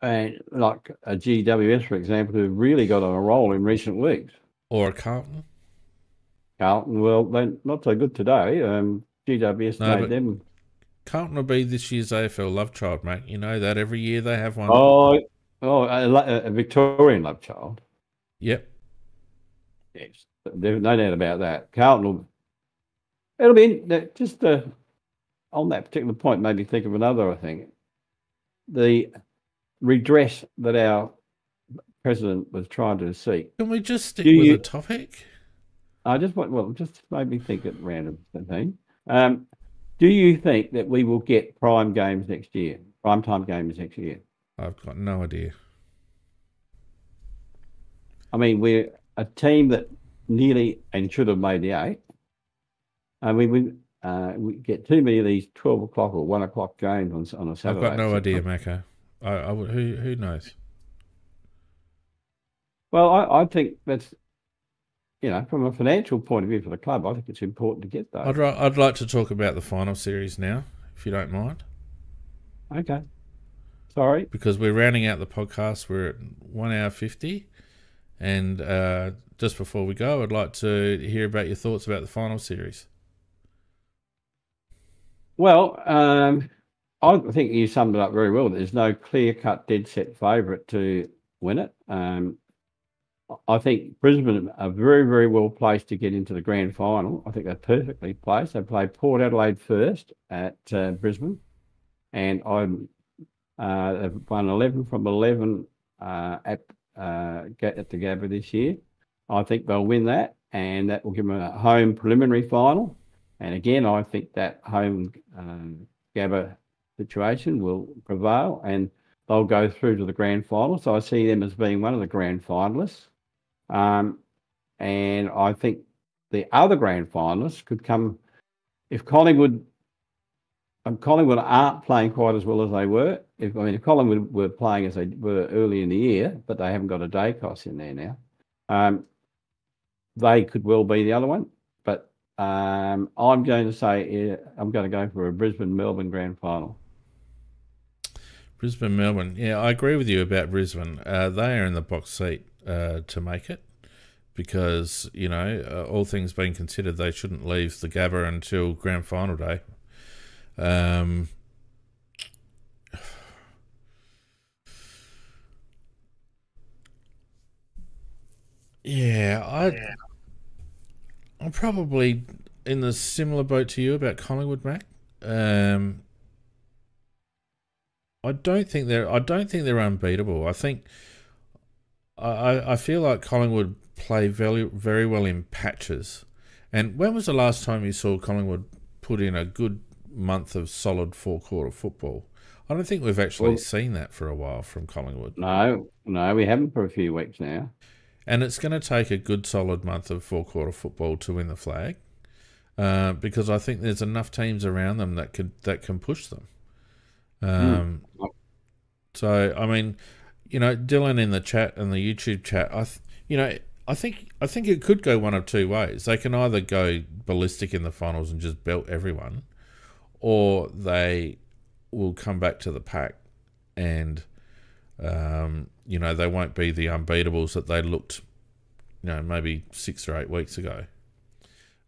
And like a GWS, for example, who really got on a roll in recent weeks. Or a Carlton. Carlton, well, they're not so good today. GWS made them Carlton will be this year's AFL love child, mate. You know that every year they have one. Oh, a Victorian love child. Yep. Yes, there's no doubt about that. Carlton will. It'll be just on that particular point. Made me think of another. I think the redress that our president was trying to seek. Can we just stick with a topic? I just made me think at random thing. Do you think that we will get prime games next year? Prime time games next year? I've got no idea. I mean, we're a team that nearly and should have made the 8. I mean, we get too many of these 12 o'clock or 1 o'clock games on a Saturday. I've got no idea, Mako. Who knows? Well, I think that's, from a financial point of view for the club, I think it's important to get those. I'd like to talk about the final series now, if you don't mind. Okay. Sorry. Because we're rounding out the podcast. We're at 1 hour 50. And just before we go, I'd like to hear about your thoughts about the final series. Well, I think you summed it up very well. There's no clear-cut, dead-set favourite to win it. I think Brisbane are very, very well placed to get into the grand final. I think they're perfectly placed. They play Port Adelaide first at Brisbane, and they've won 11 from 11 at the Gabba this year. I think they'll win that, and that will give them a home preliminary final. And again, I think that home Gabba situation will prevail, and they'll go through to the grand final. So I see them as being one of the grand finalists. And I think the other grand finalists could come if Collingwood aren't playing quite as well as they were. If Collingwood were playing as they were early in the year, but they haven't got a day cost in there now, they could well be the other one. But I'm going to say I'm going to go for a Brisbane-Melbourne grand final. Brisbane-Melbourne. Yeah, I agree with you about Brisbane. They are in the box seat to make it because, all things being considered, they shouldn't leave the Gabba until grand final day. I'm probably in the similar boat to you about Collingwood, Mac. I don't think they're unbeatable. I think I feel like Collingwood play very, very well in patches. And when was the last time you saw Collingwood put in a good month of solid 4-quarter football? I don't think we've actually seen that for a while from Collingwood. No, we haven't for a few weeks now. And it's going to take a good solid month of 4-quarter football to win the flag, because I think there's enough teams around them that can push them. So I mean, Dylan in the chat and the YouTube chat, I think it could go one of two ways. They can either go ballistic in the finals and just belt everyone, or they will come back to the pack and they won't be the unbeatables that they looked maybe 6 or 8 weeks ago.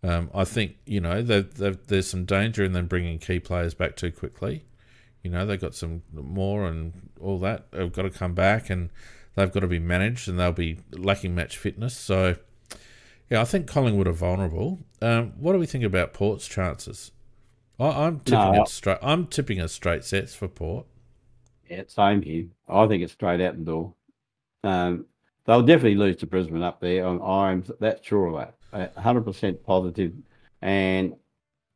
I think there's some danger in them bringing key players back too quickly. They've got some more and all that have got to come back, and they've got to be managed, and they'll be lacking match fitness. So yeah, I think Collingwood are vulnerable. What do we think about Port's chances? I'm tipping a straight sets for Port. Yeah, same here. I think it's straight out the door. They'll definitely lose to Brisbane up there. I'm that sure of that. 100% positive. And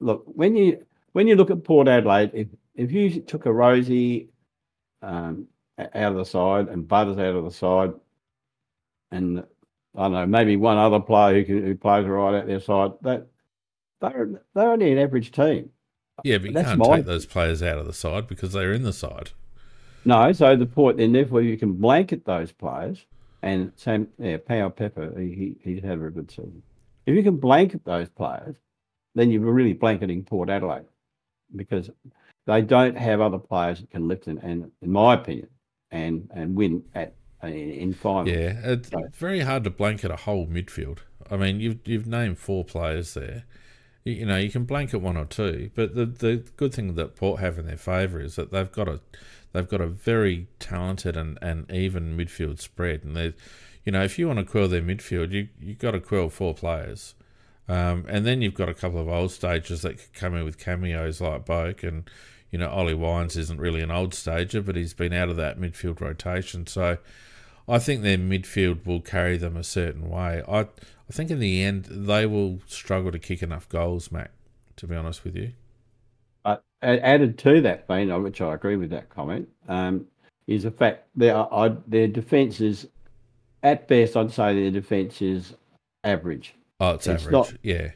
look, when you look at Port Adelaide, if you took a Rosie out of the side and Butters out of the side, and I don't know, maybe one other player who plays right out their side, they're only an average team. Yeah, but you can't take those players out of the side because they're in the side. No, so the point then, therefore, you can blanket those players, and Pao Pepper, he's had a very good season. If you can blanket those players, then you're really blanketing Port Adelaide, because they don't have other players that can lift and in my opinion, and win in finals. Yeah, it's very hard to blanket a whole midfield. I mean, you've named 4 players there, You know, you can blanket one or two, but the good thing that Port have in their favour is that they've got a very talented and even midfield spread, and they, you know, if you want to quell their midfield, you've got to quell 4 players, and then you've got a couple of old stagers that could come in with cameos like Boak, and you know, Ollie Wines isn't really an old stager, but he's been out of that midfield rotation, so I think their midfield will carry them a certain way. I think in the end they will struggle to kick enough goals, Mac, to be honest with you. Added to that, Bean, which I agree with that comment, is the fact their defence is, at best, I'd say their defence is average. Oh, it's average, not, yeah.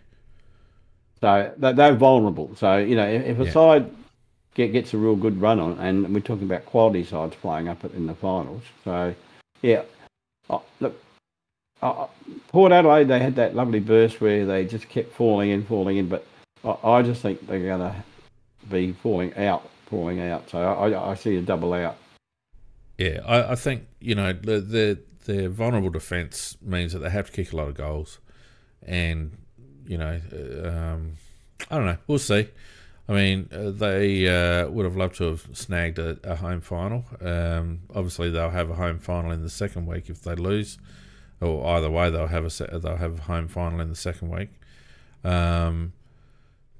So they're vulnerable. So, you know, if a side gets a real good run on, and we're talking about quality sides playing up in the finals. So, yeah, look, Port Adelaide, they had that lovely burst where they just kept falling in, but I just think they're going to be falling out. So I see a double out. Yeah, I think, you know, their vulnerable defence means that they have to kick a lot of goals. And, you know, I don't know. We'll see. I mean, they would have loved to have snagged a home final. Obviously, they'll have a home final in the second week if they lose. Or either way, they'll have a home final in the second week.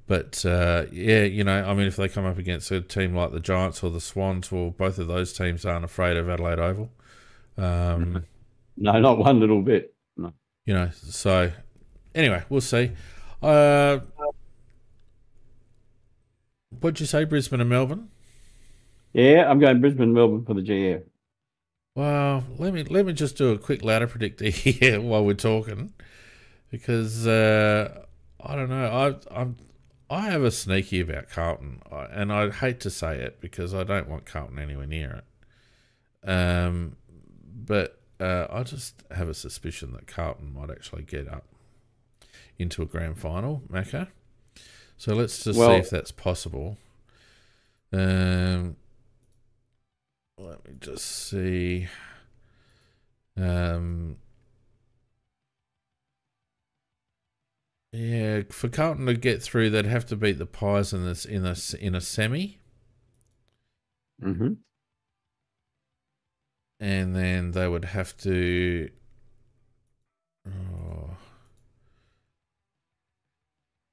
But yeah, you know, I mean, if they come up against a team like the Giants or the Swans, well, both of those teams aren't afraid of Adelaide Oval. No, not one little bit. No. You know, so anyway, we'll see. What'd you say, Brisbane and Melbourne? Yeah, I'm going Brisbane, Melbourne for the GF. Well, let me just do a quick ladder predictor here while we're talking, because I don't know. I have a sneaky about Carlton, and I hate to say it because I don't want Carlton anywhere near it. But I just have a suspicion that Carlton might actually get up into a grand final, Macca. So let's just see if that's possible. Let me just see. Yeah, for Carlton to get through, they'd have to beat the Pies in a semi. Mm-hmm. And then they would have to. Oh,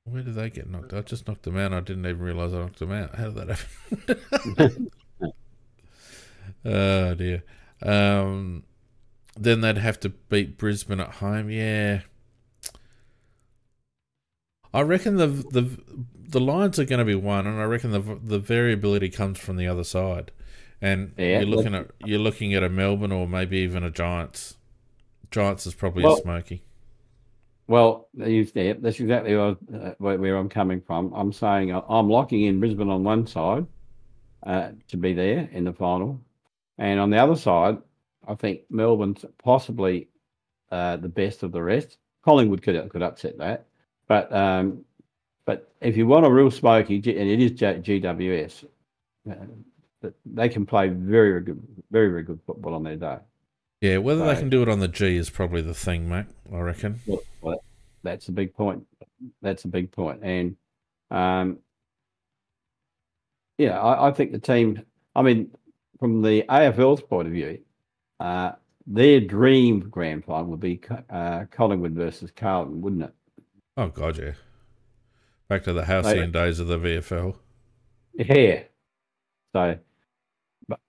where did they get knocked? I just knocked them out. I didn't even realise I knocked them out. How did that happen? Oh dear. Then they'd have to beat Brisbane at home. Yeah. I reckon the Lions are going to be one, and I reckon the variability comes from the other side. And you're looking at a Melbourne or maybe even a Giants. Giants is probably a smoky. Well, that's exactly where I'm coming from. I'm saying I'm locking in Brisbane on one side to be there in the final, and on the other side, I think Melbourne's possibly the best of the rest. Collingwood could upset that, but if you want a real smoky, and it is GWS, they can play very good, very very good football on their day. Yeah, whether they can do it on the G is probably the thing, Mac, I reckon. Well, that's a big point. And yeah, I think the team. I mean, from the AFL's point of view, their dream grand final would be Collingwood versus Carlton, wouldn't it? Oh God, yeah. Back to the halcyon days of the VFL. Yeah. So, but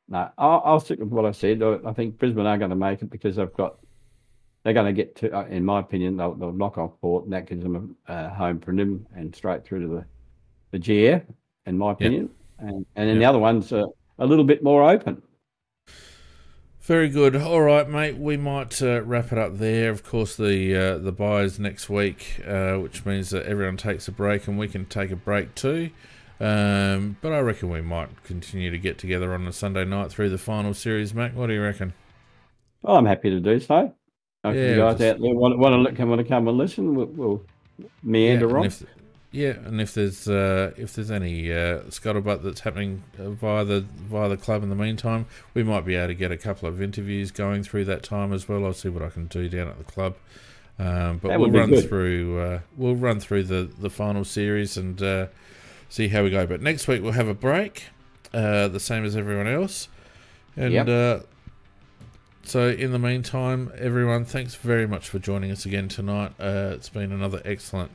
no, I'll stick with what I said. I think Brisbane are going to make it because they're going to get to, in my opinion, they'll knock off Port, and that gives them a home prelim and straight through to the GF, in my opinion. Yep. And then the other ones are a little bit more open. Very good. All right, mate. We might wrap it up there. Of course, the buys next week, which means that everyone takes a break and we can take a break too. But I reckon we might continue to get together on a Sunday night through the final series, Mac. What do you reckon? Well, I'm happy to do so. If you guys out there want to come and listen, we'll meander on. And if there's any scuttlebutt that's happening via the club in the meantime, we might be able to get a couple of interviews going through that time as well. I'll see what I can do down at the club. But That we'll would be run good. through the final series and see how we go. But next week we'll have a break, the same as everyone else. And Yep. so in the meantime, everyone, thanks very much for joining us again tonight. It's been another excellent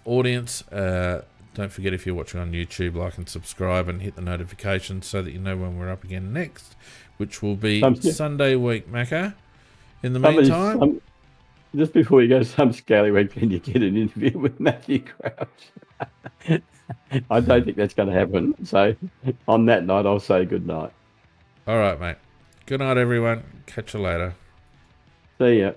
audience. Don't forget, if you're watching on YouTube, like and subscribe and hit the notifications so that you know when we're up again next, which will be Sunday week, Macca. In the meantime... Just before you go, some scallywag, can you get an interview with Matthew Crouch? I don't think that's going to happen. So on that night, I'll say good night. All right, mate. Good night, everyone. Catch you later. See ya.